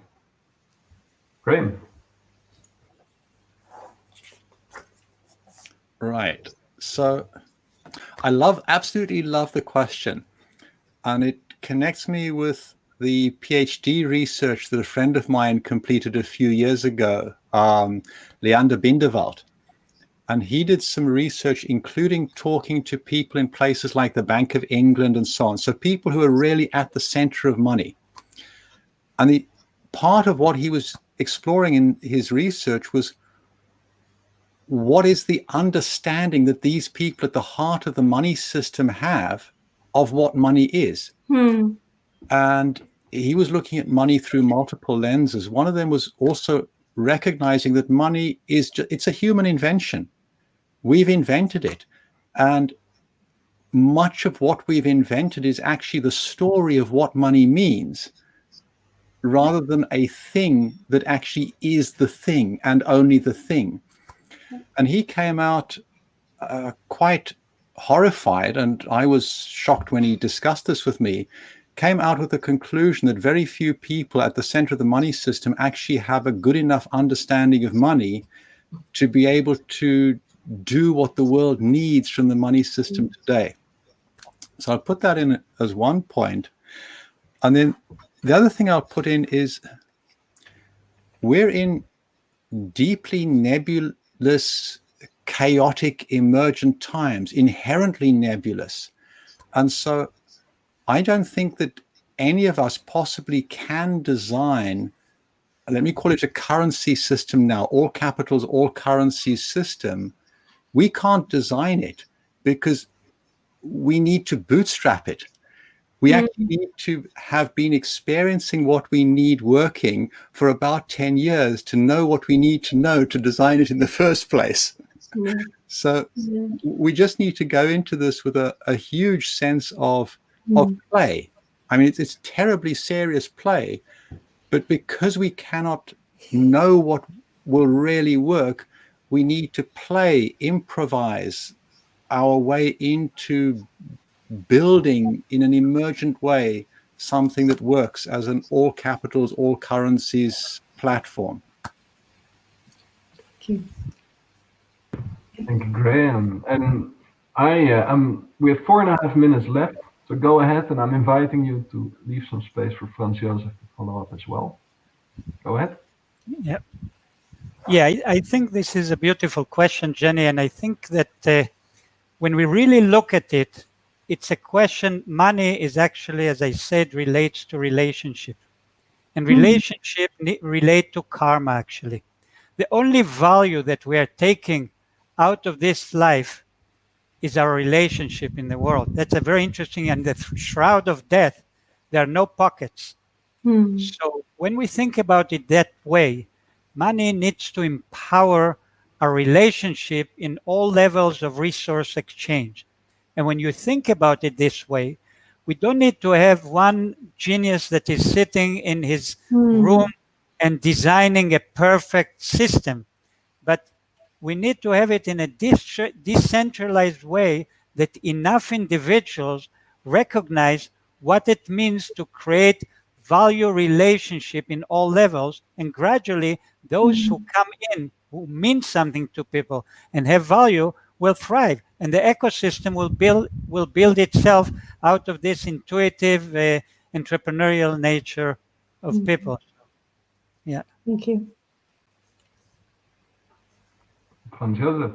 Graham. Right. So I absolutely love the question. And it connects me with the PhD research that a friend of mine completed a few years ago, Leander Bindewald. And he did some research, including talking to people in places like the Bank of England and so on. So people who are really at the center of money. And the part of what he was exploring in his research was, what is the understanding that these people at the heart of the money system have of what money is? And he was looking at money through multiple lenses. One of them was also recognizing that money it's a human invention. We've invented it. And much of what we've invented is actually the story of what money means, rather than a thing that actually is the thing and only the thing. And he came out quite horrified, and I was shocked when he discussed this with me, came out with the conclusion that very few people at the center of the money system actually have a good enough understanding of money to be able to do what the world needs from the money system today. So I'll put that in as one point. And then the other thing I'll put in is, we're in deeply nebulous, chaotic, emergent times, inherently nebulous. And so I don't think that any of us possibly can design, let me call it a currency system now, all capitals, all currencies system. We can't design it because we need to bootstrap it. We actually need to have been experiencing what we need working for about 10 years to know what we need to know to design it in the first place. So we just need to go into this with a huge sense of play. I mean, it's terribly serious play, but because we cannot know what will really work, we need to play, improvise our way into building in an emergent way something that works as an all capitals, all currencies platform. Thank you. Thank you, Graham. And we have 4.5 minutes left, so go ahead, and I'm inviting you to leave some space for Franz Josef to follow up as well. Go ahead. Yeah, I think this is a beautiful question, Jenny, and I think that when we really look at it, it's a question. Money is actually, as I said, relates to relationship, and relationship relate to karma. Actually, the only value that we are taking out of this life is our relationship in the world. That's a very interesting. And the shroud of death, there are no pockets. So when we think about it that way, money needs to empower our relationship in all levels of resource exchange. And when you think about it this way, we don't need to have one genius that is sitting in his room and designing a perfect system, but we need to have it in a decentralized way that enough individuals recognize what it means to create value relationship in all levels, and gradually those who come in, who mean something to people and have value, will thrive, and the ecosystem will build itself out of this intuitive entrepreneurial nature of people. Yeah. Thank you. Franz Josef.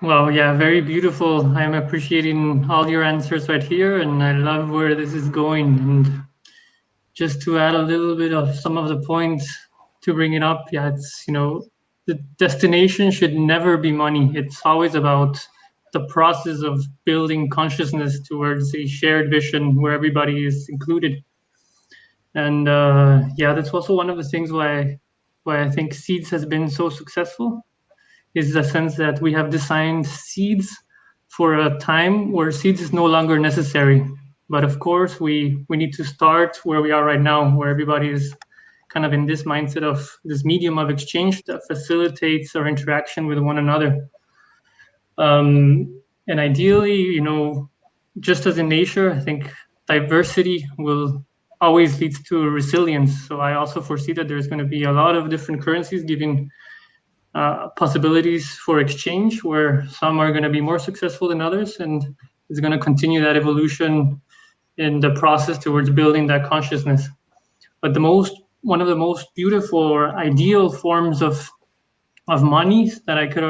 Well, yeah, very beautiful. I'm appreciating all your answers right here, and I love where this is going. And just to add a little bit of some of the points to bring it up, yeah, it's, the destination should never be money. It's always about the process of building consciousness towards a shared vision where everybody is included. And yeah, that's also one of the things why I think Seeds has been so successful, is the sense that we have designed Seeds for a time where Seeds is no longer necessary. But of course, we need to start where we are right now, where everybody is kind of in this mindset of this medium of exchange that facilitates our interaction with one another. And ideally, you know, just as in nature, I think diversity will always lead to resilience. So I also foresee that there's going to be a lot of different currencies giving possibilities for exchange, where some are going to be more successful than others, and it's going to continue that evolution in the process towards building that consciousness. But one of the most beautiful or ideal forms of money that I could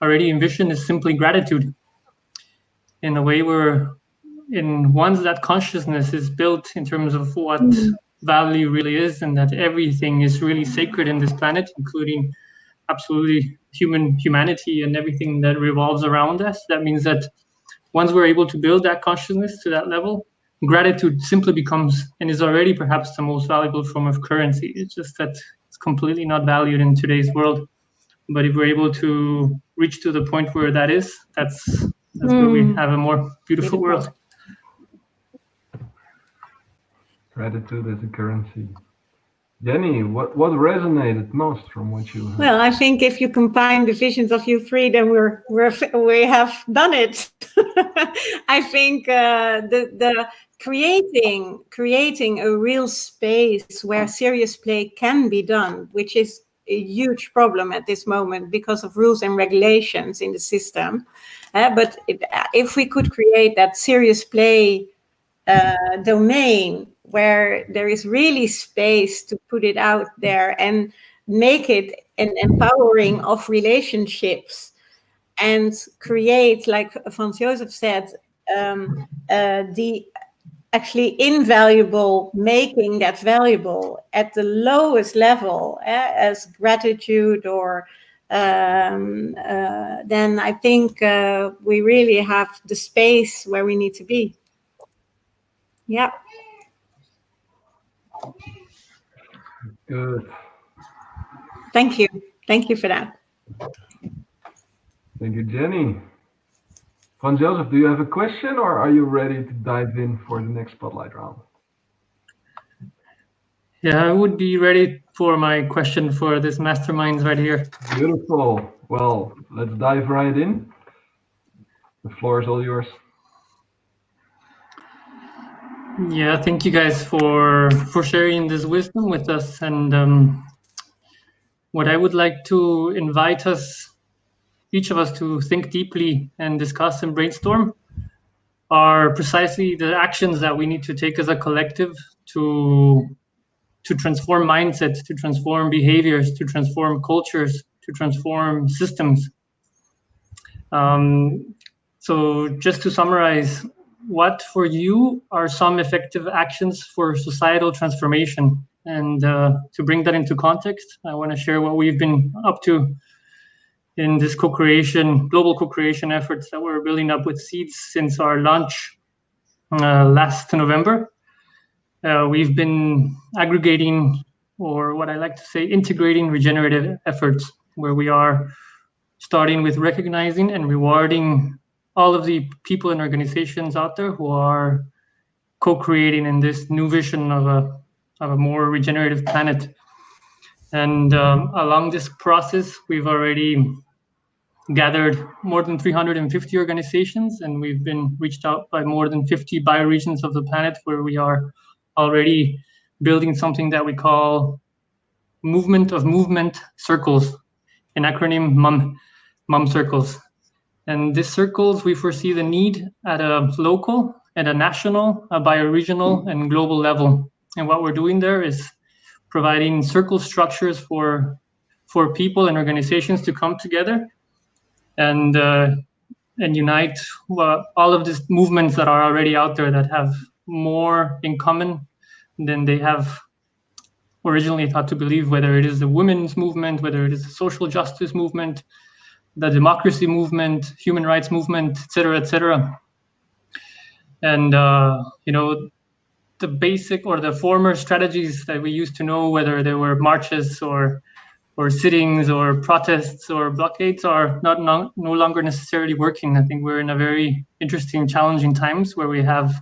already envision is simply gratitude. In a way where, once that consciousness is built in terms of what value really is, and that everything is really sacred in this planet, including absolutely humanity and everything that revolves around us. That means that once we're able to build that consciousness to that level, gratitude simply becomes, and is already perhaps, the most valuable form of currency. It's just that it's completely not valued in today's world. But if we're able to reach to the point where that is, that's where we have a more beautiful world. Gratitude as a currency. Jenny, what resonated most from what you heard? Well, I think if you combine the visions of you three, then we have done it. I think the creating a real space where serious play can be done, which is a huge problem at this moment because of rules and regulations in the system. But if we could create that serious play domain where there is really space to put it out there and make it an empowering of relationships, and create, like Franz Josef said, the actually invaluable, making that valuable at the lowest level, as gratitude, or then I think we really have the space where we need to be. Yeah. Good. Thank you. Thank you for that. Thank you, Jenny. Franz Josef, do you have a question, or are you ready to dive in for the next spotlight round? Yeah, I would be ready for my question for this masterminds right here. Beautiful. Well, let's dive right in. The floor is all yours. Yeah, thank you guys for sharing this wisdom with us. And what I would like to invite each of us to think deeply and discuss and brainstorm are precisely the actions that we need to take as a collective to transform mindsets, to transform behaviors, to transform cultures, to transform systems. So just to summarize, what for you are some effective actions for societal transformation? And to bring that into context, I want to share what we've been up to in this global co-creation efforts that we're building up with Seeds since our launch last November. We've been aggregating, or what I like to say, integrating regenerative efforts, where we are starting with recognizing and rewarding all of the people and organizations out there who are co-creating in this new vision of a more regenerative planet. And along this process, we've already gathered more than 350 organizations, and we've been reached out by more than 50 bioregions of the planet, where we are already building something that we call movement of movement circles, an acronym MUM circles. And these circles, we foresee the need at a local, at a national, a bioregional, and global level. And what we're doing there is providing circle structures for people and organizations to come together and unite all of these movements that are already out there that have more in common than they have originally taught to believe, whether it is the women's movement, whether it is the social justice movement, the democracy movement, human rights movement, et cetera, et cetera. And, the basic or the former strategies that we used to know, whether they were marches or sittings or protests or blockades, are no longer necessarily working. I think we're in a very interesting, challenging times where we have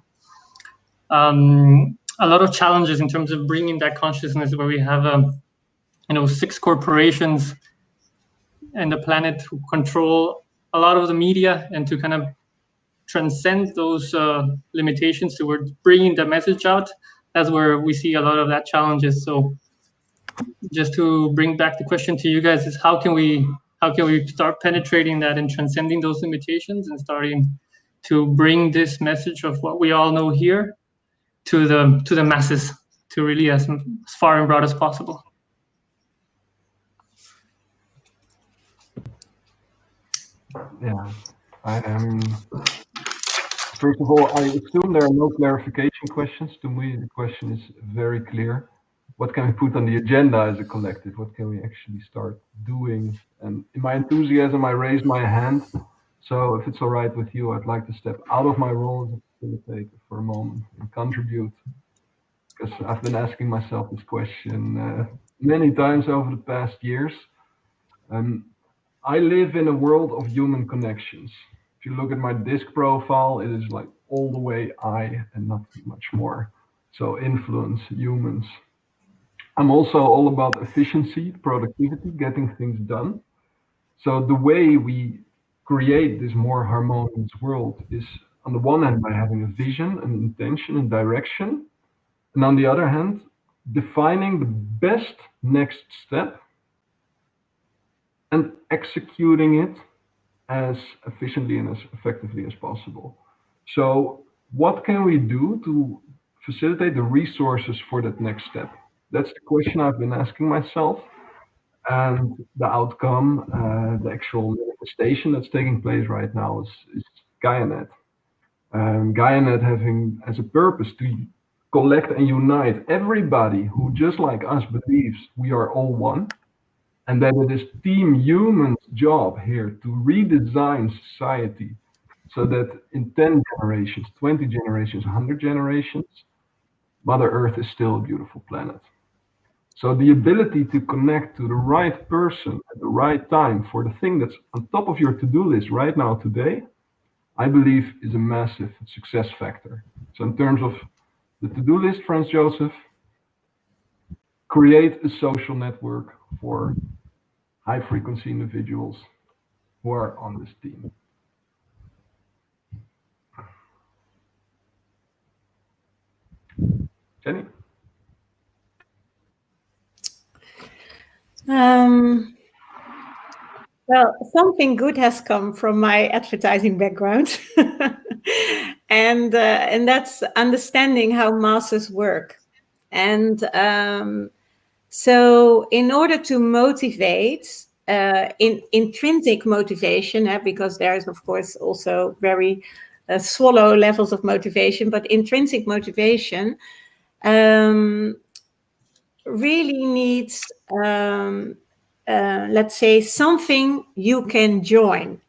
a lot of challenges in terms of bringing that consciousness, where we have 6 corporations and the planet who control a lot of the media, and to kind of transcend those limitations towards bringing the message out. That's where we see a lot of that challenges. So just to bring back the question to you guys is, how can we start penetrating that and transcending those limitations and starting to bring this message of what we all know here to the masses, to really as far and broad as possible. Yeah, first of all, I assume there are no clarification questions. To me, the question is very clear. What can we put on the agenda as a collective? What can we actually start doing? And in my enthusiasm, I raised my hand. So if it's all right with you, I'd like to step out of my role as a facilitator for a moment and contribute. Because I've been asking myself this question many times over the past years. I live in a world of human connections. If you look at my disc profile, it is like all the way I and not much more. So influence, humans. I'm also all about efficiency, productivity, getting things done. So the way we create this more harmonious world is, on the one hand, by having a vision, an intention, and direction. And on the other hand, defining the best next step and executing it as efficiently and as effectively as possible. So what can we do to facilitate the resources for that next step? That's the question I've been asking myself. And the outcome, the actual manifestation that's taking place right now is GaiaNet. GaiaNet having as a purpose to collect and unite everybody who, just like us, believes we are all one, and that it is Team Human's job here to redesign society so that in 10 generations, 20 generations, 100 generations, Mother Earth is still a beautiful planet. So the ability to connect to the right person at the right time for the thing that's on top of your to-do list right now today, I believe is a massive success factor. So in terms of the to-do list, Franz Joseph, create a social network for high-frequency individuals who are on this team. Jenny? Well, something good has come from my advertising background, and that's understanding how masses work. And so in order to motivate, intrinsic motivation, because there's, of course, also very swallow levels of motivation, but intrinsic motivation really needs, let's say, something you can join.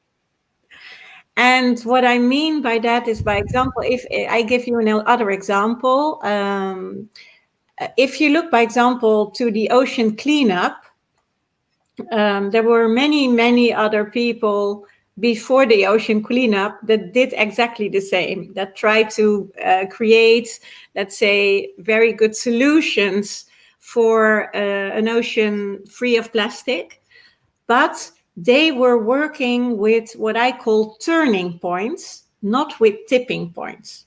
And what I mean by that is, by example, if I give you another example, if you look, by example, to the ocean cleanup, there were many, many other people before the ocean cleanup that did exactly the same, that tried to create, let's say, very good solutions for an ocean free of plastic. But they were working with what I call turning points, not with tipping points.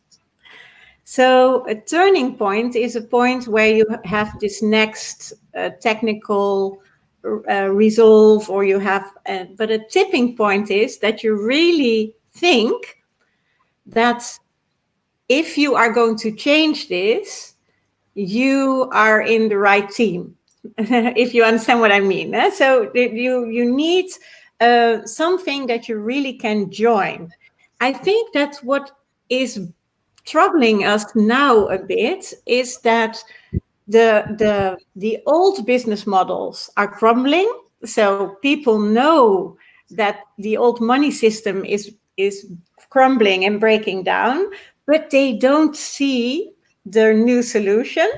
So a turning point is a point where you have this next technical resolve, or you have, but a tipping point is that you really think that if you are going to change this, you are in the right team, if you understand what I mean. So you need something that you really can join. I think that's what is troubling us now a bit, is that the old business models are crumbling. So people know that the old money system is crumbling and breaking down, but they don't see the new solution.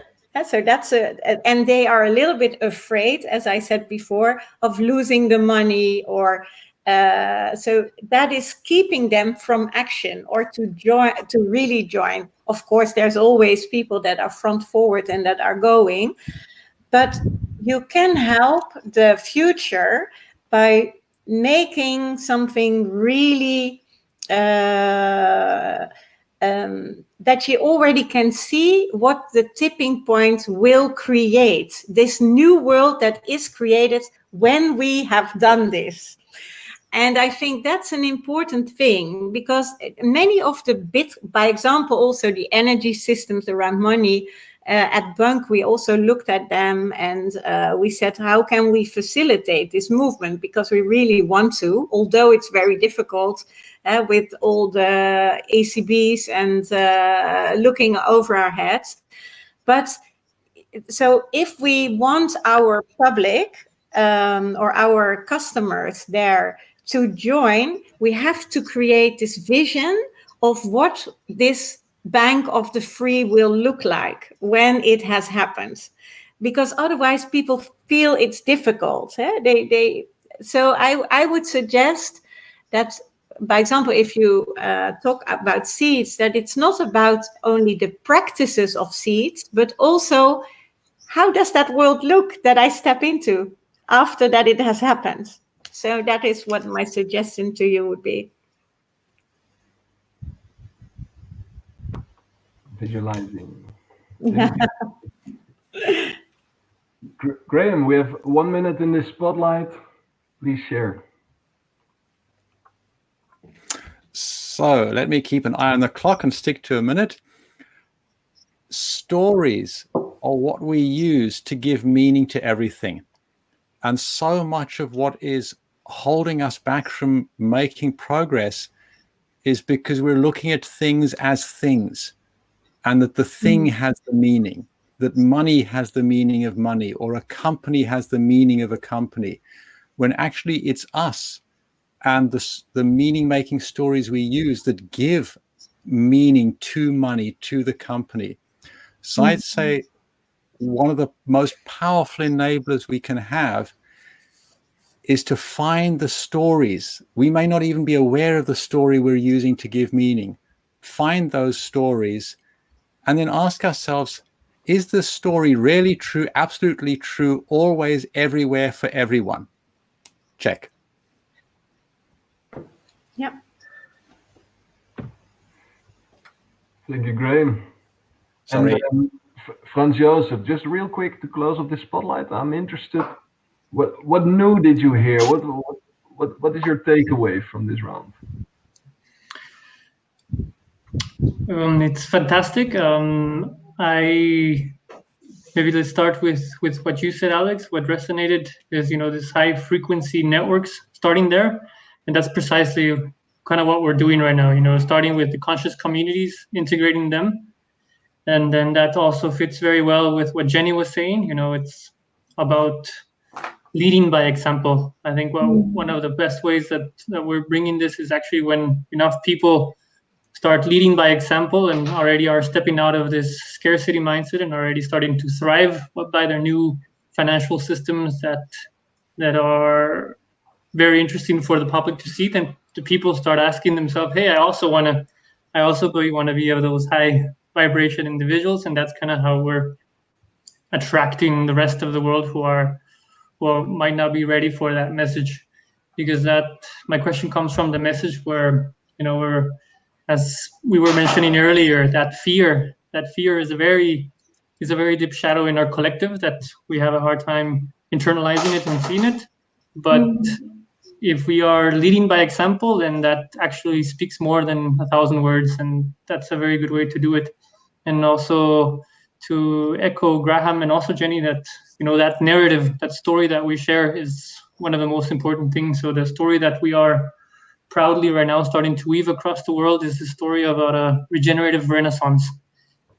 So that's and they are a little bit afraid, as I said before, of losing the money, or so that is keeping them from action or to really join. Of course, there's always people that are front forward and that are going, but you can help the future by making something really that you already can see what the tipping point will create, this new world that is created when we have done this. And I think that's an important thing, because many of the by example, also the energy systems around money, at Bunk, we also looked at them, and we said, how can we facilitate this movement? Because we really want to, although it's very difficult with all the ACBs and looking over our heads. But so if we want our public or our customers there to join, we have to create this vision of what this bank of the free will look like when it has happened, because otherwise people feel it's difficult. So I would suggest that, by example, if you talk about seeds, that it's not about only the practices of seeds, but also how does that world look that I step into after that it has happened. So that is what my suggestion to you would be. Visualizing. Graham, we have 1 minute in this spotlight. Please share. So let me keep an eye on the clock and stick to a minute. Stories are what we use to give meaning to everything. And so much of what is holding us back from making progress is because we're looking at things as things. And that the thing has the meaning, that money has the meaning of money, or a company has the meaning of a company, when actually it's us and the meaning-making stories we use that give meaning to money, to the company. So I'd say one of the most powerful enablers we can have is to find the stories. We may not even be aware of the story we're using to give meaning. Find those stories and then ask ourselves, is this story really true, absolutely true, always, everywhere, for everyone? Check. Yep. Thank you, Graham. Sorry. And Franz Joseph, just real quick to close off the spotlight, I'm interested, what new did you hear? What is your takeaway from this round? It's fantastic. Maybe let's start with what you said, Alex. What resonated is, this high frequency networks, starting there. And that's precisely kind of what we're doing right now, starting with the conscious communities, integrating them. And then that also fits very well with what Jenny was saying. It's about leading by example. I think one of the best ways that we're bringing this is actually when enough people start leading by example and already are stepping out of this scarcity mindset and already starting to thrive by their new financial systems that are very interesting for the public to see. Then the people start asking themselves, hey, I also want to be of those high vibration individuals. And that's kind of how we're attracting the rest of the world who might not be ready for that message. Because my question comes from the message where, we're, as we were mentioning earlier, that fear is a very deep shadow in our collective that we have a hard time internalizing it and seeing it. But if we are leading by example, then that actually speaks more than 1,000 words, and that's a very good way to do it. And also to echo Graham and also Jenny, that that narrative, that story that we share is one of the most important things. So the story that we are proudly right now starting to weave across the world is the story about a regenerative renaissance.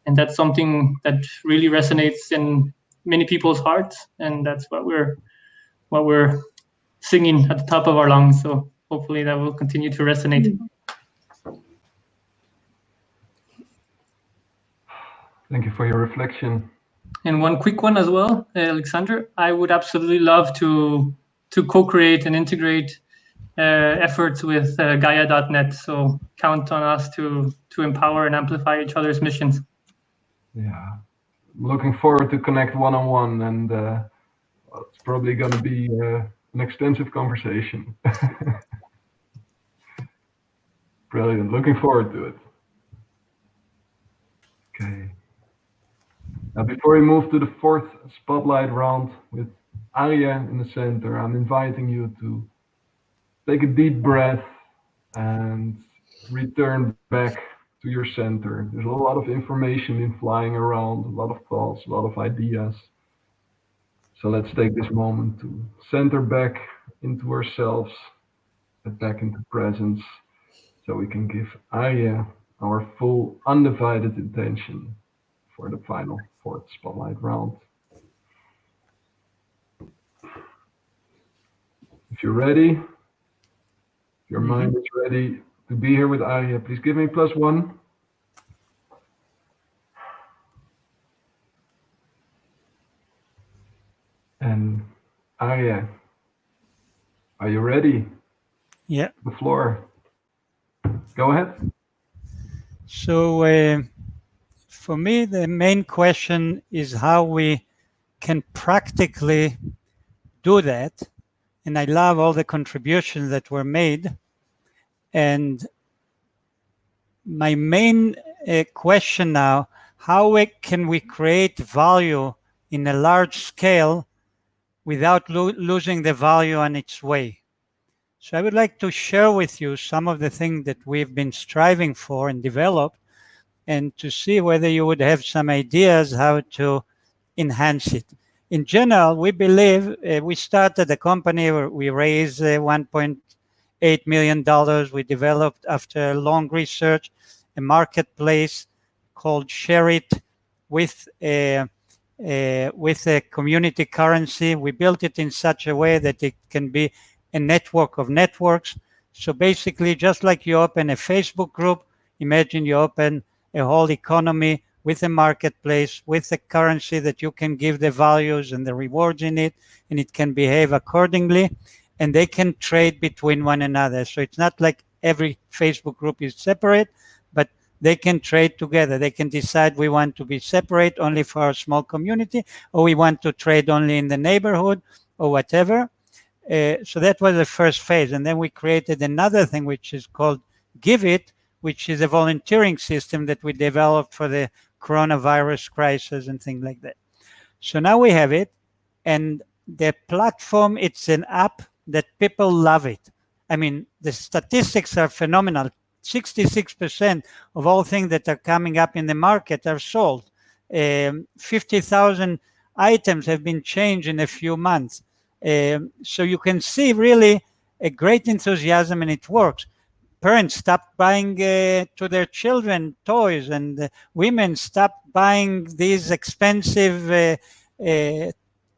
And that's something that really resonates in many people's hearts, and that's what we're singing at the top of our lungs. So hopefully that will continue to resonate. Thank you for your reflection. And one quick one as well, Alexander. I would absolutely love to co-create and integrate efforts with Gaia.net. So count on us to empower and amplify each other's missions. Yeah, I'm looking forward to connect one-on-one, and it's probably going to be an extensive conversation. Brilliant. Looking forward to it. Okay. Now, before we move to the fourth spotlight round with Arya in the center, I'm inviting you to take a deep breath and return back to your center. There's a lot of information in flying around, a lot of thoughts, a lot of ideas. So let's take this moment to center back into ourselves, get back into presence, so we can give Arya our full undivided attention for the final fourth spotlight round. If you're ready, if your mind is ready to be here with Arya, please give me +1. And Arya, are you ready? Yeah. The floor. Go ahead. So for me, the main question is how we can practically do that. And I love all the contributions that were made. And my main question now, how can we create value in a large scale without losing the value on its way? So I would like to share with you some of the things that we've been striving for and developed, and to see whether you would have some ideas how to enhance it. In general, we believe we started a company where we raised $1.8 million. We developed, after long research, a marketplace called Share It with a community currency. We built it in such a way that it can be a network of networks. So basically, just like you open a Facebook group, imagine you open a whole economy with a marketplace, with a currency that you can give the values and the rewards in it, and it can behave accordingly, and they can trade between one another. So it's not like every Facebook group is separate, but they can trade together. They can decide we want to be separate only for our small community, or we want to trade only in the neighborhood, or whatever. So that was the first phase. And then we created another thing which is called Give It, which is a volunteering system that we developed for the coronavirus crisis and things like that. So now we have it, and the platform, it's an app that people love it. I mean, the statistics are phenomenal. 66% of all things that are coming up in the market are sold. 50,000 items have been changed in a few months. So you can see really a great enthusiasm, and it works. Parents stopped buying to their children toys, and women stopped buying these expensive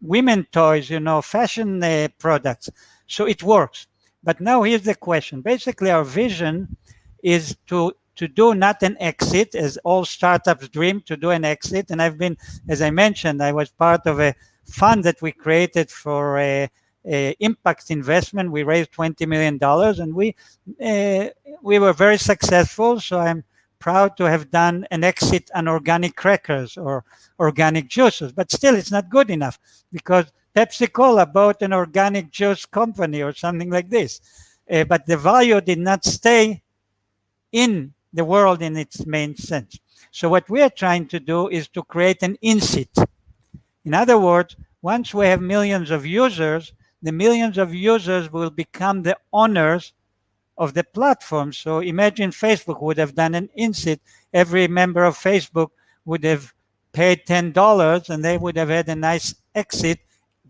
women toys, fashion products. So it works. But now here's the question. Basically, our vision is to do not an exit, as all startups dream to do an exit. And I've been, as I mentioned, I was part of a fund that we created for impact investment. We raised $20 million, and we were very successful. So I'm proud to have done an exit on organic crackers or organic juices. But still, it's not good enough, because Pepsi-Cola bought an organic juice company or something like this. But the value did not stay in the world in its main sense. So what we are trying to do is to create an insit. In other words, once we have millions of users, the millions of users will become the owners of the platform. So imagine Facebook would have done an insit. Every member of Facebook would have paid $10, and they would have had a nice exit,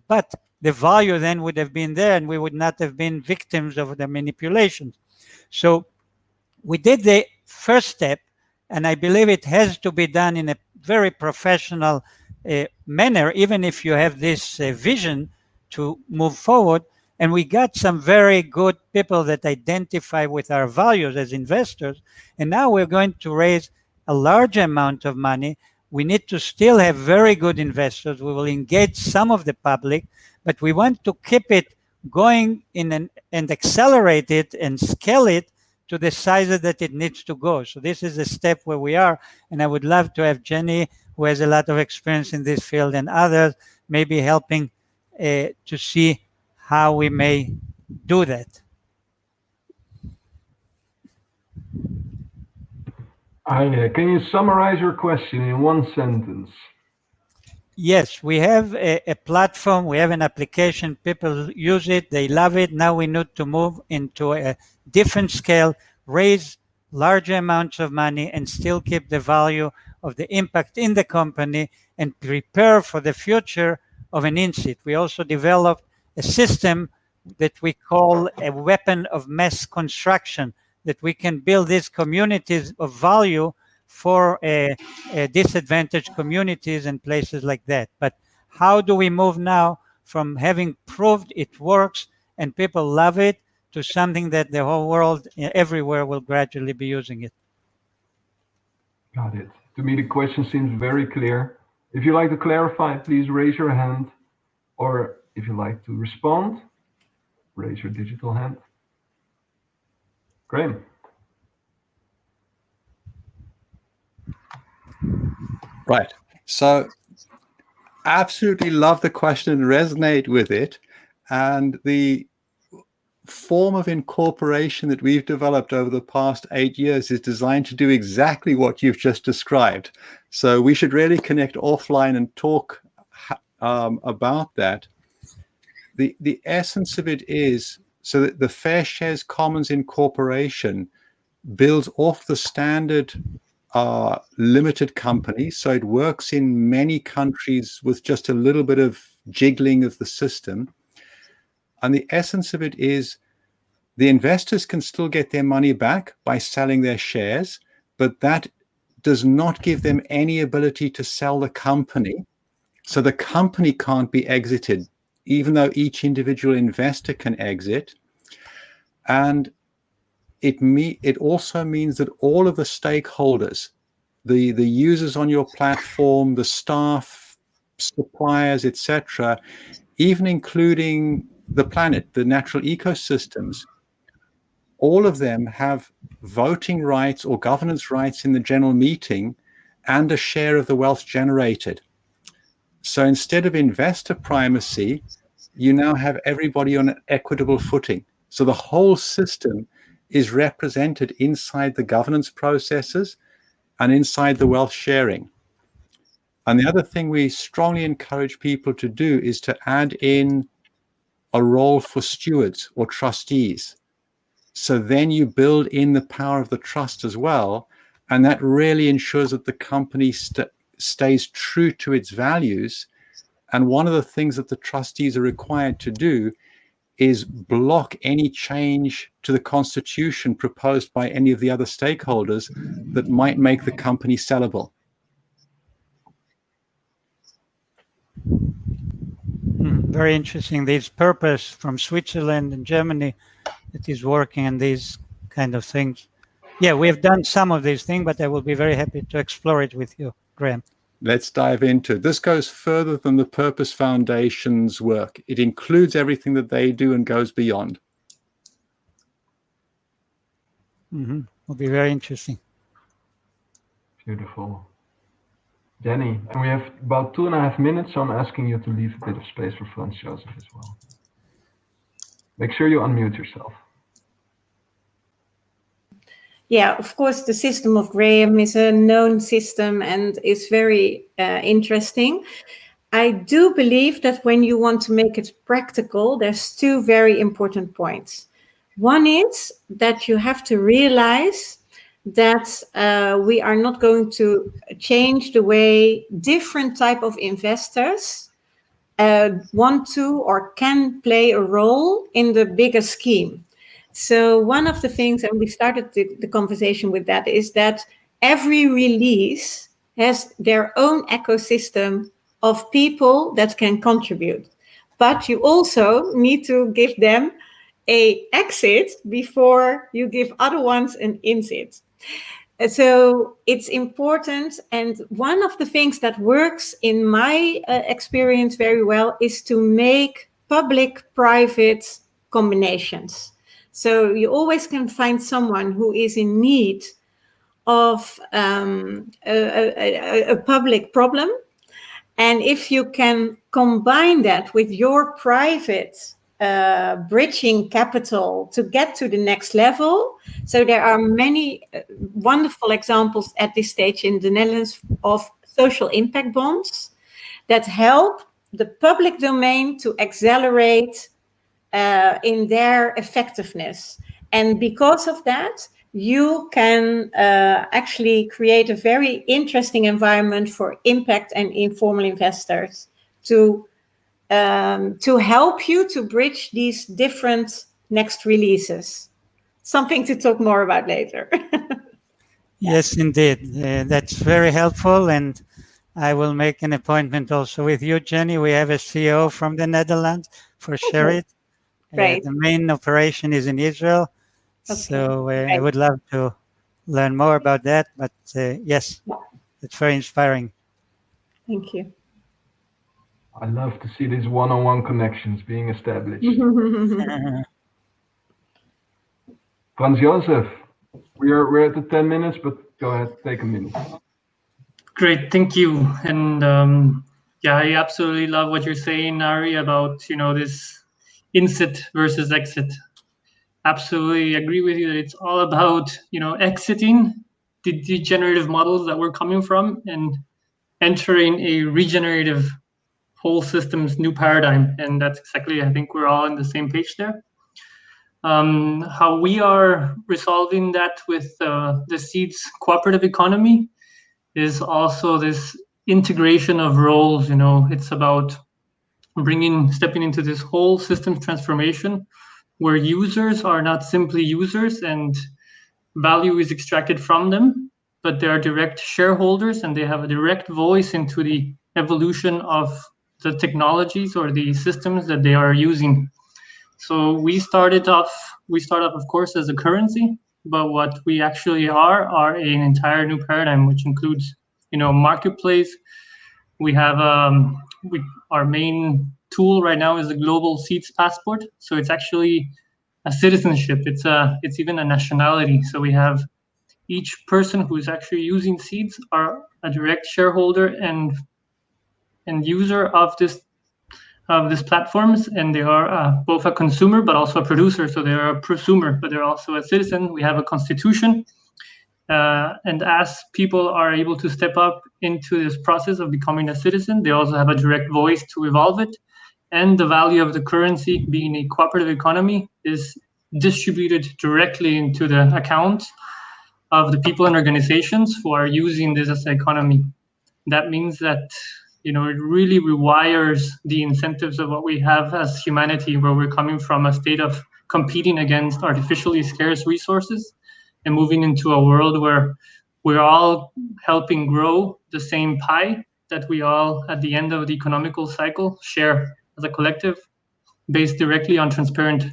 but the value then would have been there, and we would not have been victims of the manipulations. So we did the first step, And I believe it has to be done in a very professional manner, even if you have this vision to move forward. And we got some very good people that identify with our values as investors. And now we're going to raise a large amount of money. We need to still have very good investors. We will engage some of the public, but we want to keep it going and accelerate it and scale it to the size that it needs to go. So this is a step where we are. And I would love to have Jenny, who has a lot of experience in this field, and others maybe helping to see how we may do that. Can you summarize your question in one sentence? Yes, we have a platform, we have an application, people use it, they love it. Now we need to move into a different scale, raise larger amounts of money and still keep the value of the impact in the company and prepare for the future of an INSEAD. We also developed a system that we call a weapon of mass construction, that we can build these communities of value for disadvantaged communities and places like that. But how do we move now from having proved it works and people love it to something that the whole world everywhere will gradually be using it? Got it. To me, the question seems very clear. If you'd like to clarify, please raise your hand. Or if you'd like to respond, raise your digital hand. Graham. Right. So absolutely love the question and resonate with it. And the form of incorporation that we've developed over the past 8 years is designed to do exactly what you've just described. So we should really connect offline and talk about that. The essence of it is so that the Fair Shares Commons Incorporation builds off the standard limited company. So it works in many countries with just a little bit of jiggling of the system. And the essence of it is the investors can still get their money back by selling their shares, but that does not give them any ability to sell the company. So the company can't be exited, even though each individual investor can exit. And it also means that all of the stakeholders, the users on your platform, the staff, suppliers, etc., even including the planet, the natural ecosystems, all of them have voting rights or governance rights in the general meeting and a share of the wealth generated. So instead of investor primacy, you now have everybody on an equitable footing. So the whole system is represented inside the governance processes and inside the wealth sharing. And the other thing we strongly encourage people to do is to add in a role for stewards or trustees. So then you build in the power of the trust as well. And that really ensures that the company stays true to its values. And one of the things that the trustees are required to do is block any change to the constitution proposed by any of the other stakeholders that might make the company sellable. Very interesting. There's Purpose from Switzerland and Germany that is working on these kind of things. Yeah, we have done some of these things, but I will be very happy to explore it with you, Graham. Let's dive into it. This goes further than the Purpose Foundation's work. It includes everything that they do and goes beyond. Will be very interesting. Beautiful. Jenny, and we have about 2.5 minutes, so I'm asking you to leave a bit of space for Franz Joseph as well. Make sure you unmute yourself. Yeah, of course, the system of Graham is a known system and is very interesting. I do believe that when you want to make it practical, there's 2 very important points. One is that you have to realize that we are not going to change the way different type of investors want to or can play a role in the bigger scheme. So one of the things, and we started the conversation with that, is that every release has their own ecosystem of people that can contribute. But you also need to give them a exit before you give other ones an insit. So it's important. And one of the things that works in my experience very well is to make public-private combinations. So you always can find someone who is in need of a public problem. And if you can combine that with your private bridging capital to get to the next level. So there are many wonderful examples at this stage in the Netherlands of social impact bonds that help the public domain to accelerate in their effectiveness. And because of that, you can actually create a very interesting environment for impact and informal investors to help you to bridge these different next releases. Something to talk more about later. Yes, indeed. That's very helpful. And I will make an appointment also with you, Jenny. We have a CEO from the Netherlands for Sherit. Right. The main operation is in Israel. Okay. So I would love to learn more about that. But yes, it's very inspiring. Thank you. I love to see these one-on-one connections being established. Franz Josef, we're at the 10 minutes, but go ahead, take a minute. Great, thank you. And yeah, I absolutely love what you're saying, Ari, about this insit versus exit. Absolutely agree with you that it's all about exiting the degenerative models that we're coming from and entering a regenerative whole systems new paradigm. And that's exactly, I think we're all on the same page there. How we are resolving that with the Seeds cooperative economy is also this integration of roles. It's about stepping into this whole systems transformation where users are not simply users and value is extracted from them, but they are direct shareholders and they have a direct voice into the evolution of the technologies or the systems that they are using. So we start off, of course, as a currency, but what we actually are an entire new paradigm, which includes, marketplace. We have our main tool right now is the global Seeds passport. So it's actually a citizenship. It's even a nationality. So we have each person who is actually using Seeds are a direct shareholder and user of this platforms, and they are both a consumer but also a producer. So they are a prosumer, but they're also a citizen. We have a constitution, and as people are able to step up into this process of becoming a citizen, they also have a direct voice to evolve it. And the value of the currency, being a cooperative economy, is distributed directly into the accounts of the people and organizations who are using this as an economy. That means that it really rewires the incentives of what we have as humanity, where we're coming from a state of competing against artificially scarce resources and moving into a world where we're all helping grow the same pie that we all, at the end of the economical cycle, share as a collective, based directly on transparent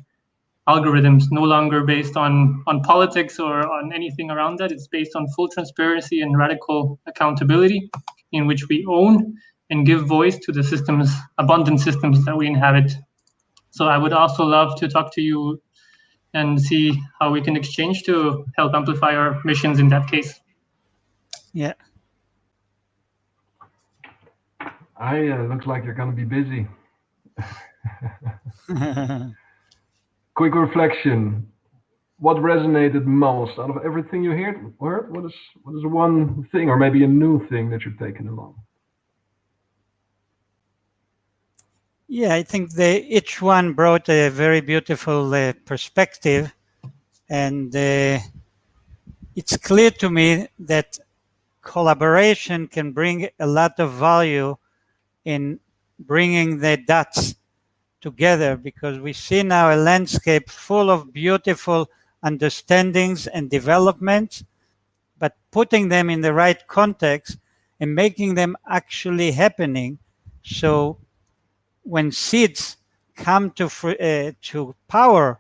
algorithms, no longer based on politics or on anything around that. It's based on full transparency and radical accountability, in which we own and give voice to the systems, abundant systems that we inhabit. So I would also love to talk to you and see how we can exchange to help amplify our missions in that case. Yeah. Looks like you're going to be busy. Quick reflection. What resonated most out of everything you heard? What is one thing, or maybe a new thing that you're taking along? Yeah, I think each one brought a very beautiful perspective, and it's clear to me that collaboration can bring a lot of value in bringing the dots together, because we see now a landscape full of beautiful understandings and developments, but putting them in the right context and making them actually happening. So when seeds come to power,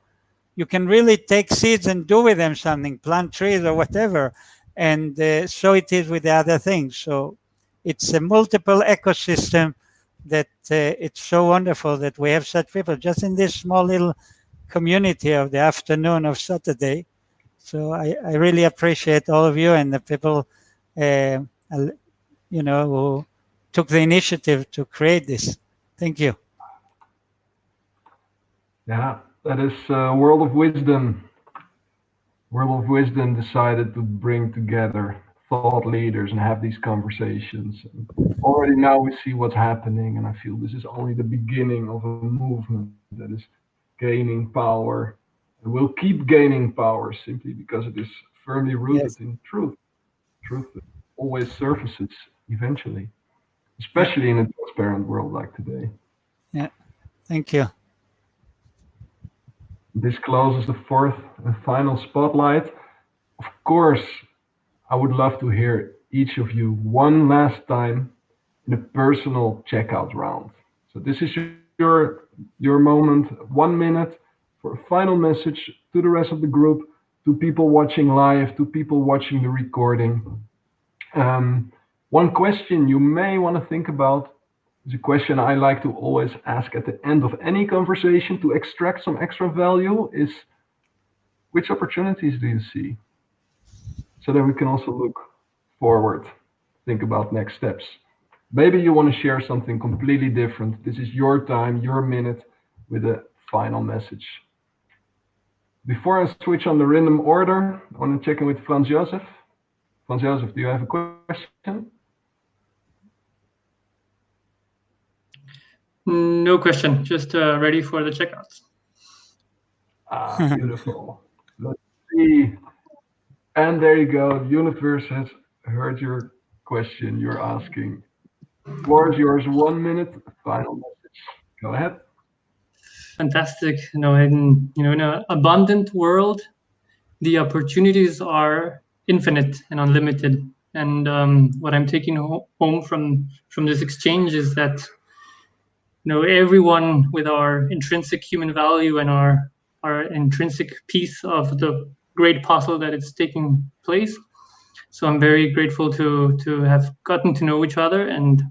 you can really take seeds and do with them something, plant trees or whatever. And so it is with the other things. So it's a multiple ecosystem that it's so wonderful that we have such people just in this small little community of the afternoon of Saturday. So I really appreciate all of you and the people, who took the initiative to create this. Thank you. Yeah, that is World of Wisdom. World of Wisdom decided to bring together thought leaders and have these conversations. Already now we see what's happening, and I feel this is only the beginning of a movement that is gaining power and will keep gaining power simply because it is firmly rooted in truth. Truth always surfaces eventually, especially in a transparent world like today. Yeah, thank you. This closes the fourth and final spotlight. Of course, I would love to hear each of you one last time in a personal checkout round. So this is your moment, 1 minute for a final message to the rest of the group, to people watching live, to people watching the recording. One question you may want to think about is a question I like to always ask at the end of any conversation to extract some extra value is, which opportunities do you see? So that we can also look forward, think about next steps. Maybe you want to share something completely different. This is your time, your minute with a final message. Before I switch on the random order, I want to check in with Franz Josef. Franz Josef, do you have a question? No question, just ready for the checkouts. Beautiful. Let's see. And there you go. The universe has heard your question you're asking. Floor is yours. 1 minute. Final message. Go ahead. Fantastic. In an abundant world, the opportunities are infinite and unlimited. And what I'm taking home from this exchange is that everyone with our intrinsic human value and our intrinsic piece of the great puzzle that it's taking place. So I'm very grateful to have gotten to know each other and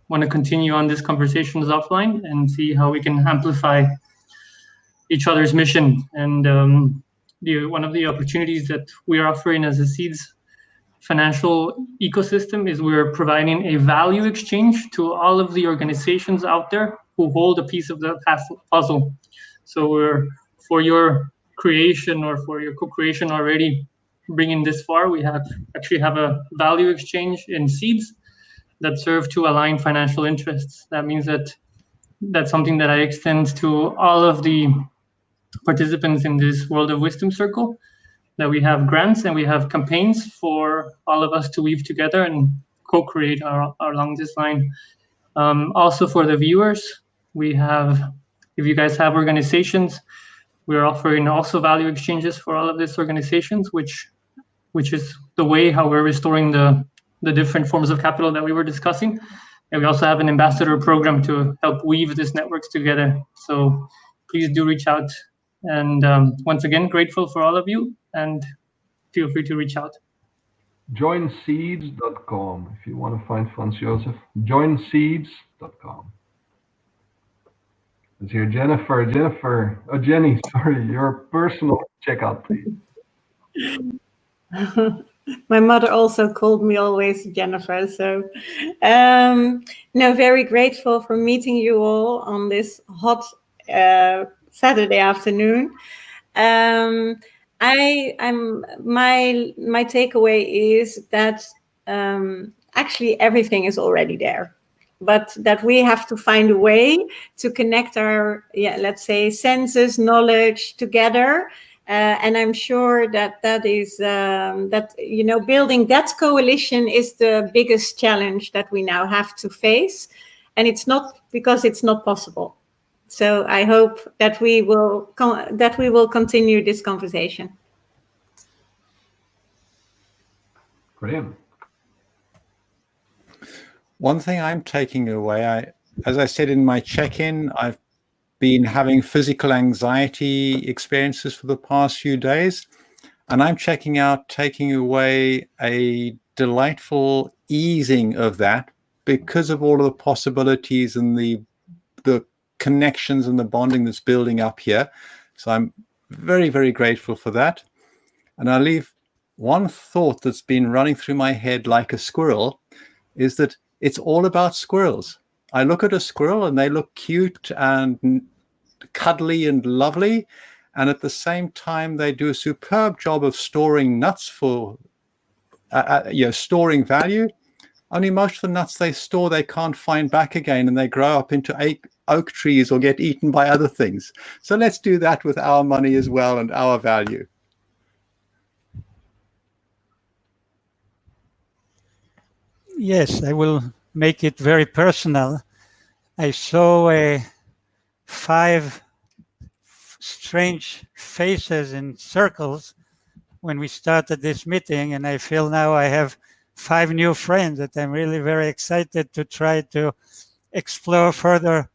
want to continue on these conversations offline and see how we can amplify each other's mission. And one of the opportunities that we are offering as a Seeds financial ecosystem is we're providing a value exchange to all of the organizations out there who hold a piece of the puzzle. So we're, for your creation or for your co-creation already bringing this far, we actually have a value exchange in Seeds that serve to align financial interests. That means that that's something that I extend to all of the participants in this World of Wisdom Circle, that we have grants and we have campaigns for all of us to weave together and co-create along this line. Also for the viewers, we have, if you guys have organizations, we're offering also value exchanges for all of these organizations, which is the way how we're restoring the different forms of capital that we were discussing. And we also have an ambassador program to help weave these networks together. So please do reach out. And once again, grateful for all of you, and feel free to reach out. Joinseeds.com if you want to find Franz Josef. Joinseeds.com. Let's hear Jennifer. Oh, Jenny, sorry, your personal checkout, please. My mother also called me always Jennifer. So, very grateful for meeting you all on this hot Saturday afternoon. My takeaway is that actually everything is already there, but that we have to find a way to connect our, let's say, senses, knowledge together. And I'm sure that is building that coalition is the biggest challenge that we now have to face, and it's not because it's not possible. So I hope that we will continue this conversation. Graham. One thing I'm taking away, as I said in my check-in, I've been having physical anxiety experiences for the past few days, and I'm taking away a delightful easing of that because of all of the possibilities and the connections and the bonding that's building up here. So I'm very, very grateful for that. And I leave one thought that's been running through my head like a squirrel, is that it's all about squirrels. I look at a squirrel and they look cute and cuddly and lovely. And at the same time, they do a superb job of storing nuts for, storing value. Only most of the nuts they store, they can't find back again, and they grow up into oak trees or get eaten by other things. So let's do that with our money as well and our value. Yes, I will make it very personal. I saw 5 strange faces in circles when we started this meeting, and I feel now I have 5 new friends that I'm really very excited to try to explore further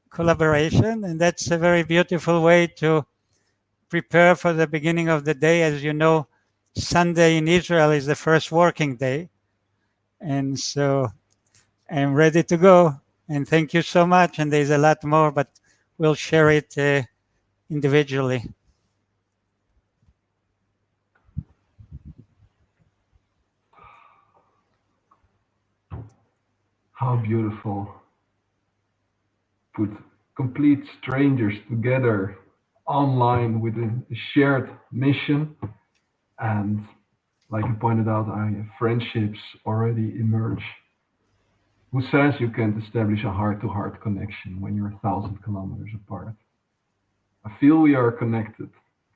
collaboration. And that's a very beautiful way to prepare for the beginning of the day. As you know, Sunday in Israel is the first working day. And so I'm ready to go. And thank you so much. And there's a lot more, but we'll share it individually. How beautiful. Put complete strangers together online with a shared mission. And like you pointed out, friendships already emerge. Who says you can't establish a heart-to-heart connection when you're 1,000 kilometers apart? I feel we are connected.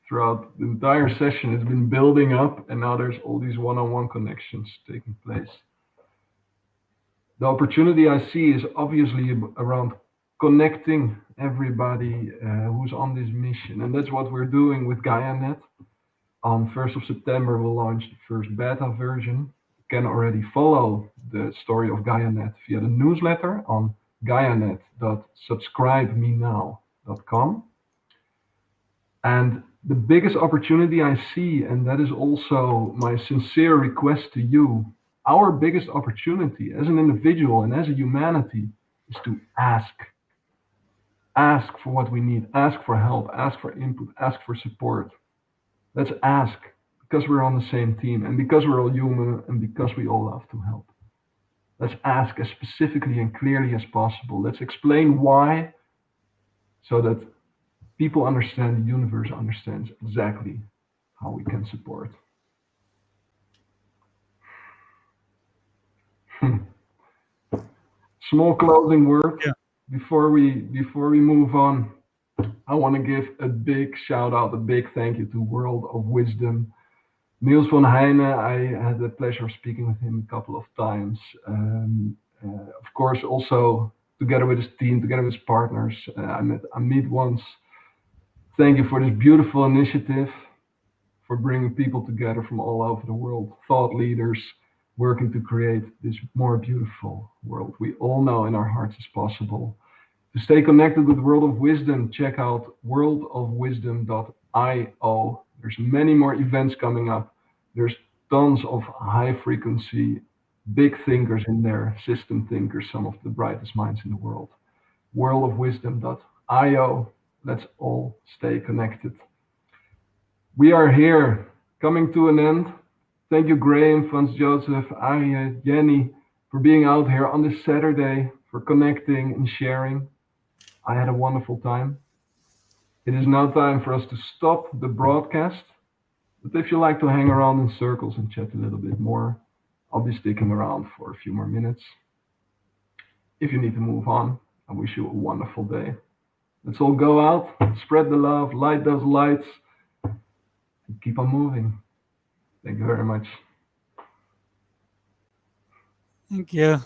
Throughout the entire session, it's been building up, and now there's all these one-on-one connections taking place. The opportunity I see is obviously around connecting everybody who's on this mission, and that's what we're doing with GaiaNet. On 1st of September, we'll launch the first beta version. You can already follow the story of GaiaNet via the newsletter on gaianet.subscribemenow.com. And the biggest opportunity I see, and that is also my sincere request to you, our biggest opportunity as an individual and as a humanity is to ask. Ask for what we need, ask for help, ask for input, ask for support. Let's ask, because we're on the same team, and because we're all human, and because we all love to help. Let's ask as specifically and clearly as possible. Let's explain why, so that people understand, the universe understands exactly how we can support. Small closing word. Yeah. Before we move on, I want to give a big shout out, a big thank you to World of Wisdom. Niels van Heijnen, I had the pleasure of speaking with him a couple of times. Of course, also together with his team, together with his partners. I met Amit once. Thank you for this beautiful initiative, for bringing people together from all over the world, thought leaders, working to create this more beautiful world we all know in our hearts is possible. To stay connected with World of Wisdom, check out worldofwisdom.io. There's many more events coming up. There's tons of high frequency, big thinkers in there, system thinkers, some of the brightest minds in the world. worldofwisdom.io. Let's all stay connected. We are here, coming to an end. Thank you, Graham, Franz Joseph, Arje, Jenny, for being out here on this Saturday, for connecting and sharing. I had a wonderful time. It is now time for us to stop the broadcast. But if you like to hang around in circles and chat a little bit more, I'll be sticking around for a few more minutes. If you need to move on, I wish you a wonderful day. Let's all go out, spread the love, light those lights, and keep on moving. Thank you very much. Thank you.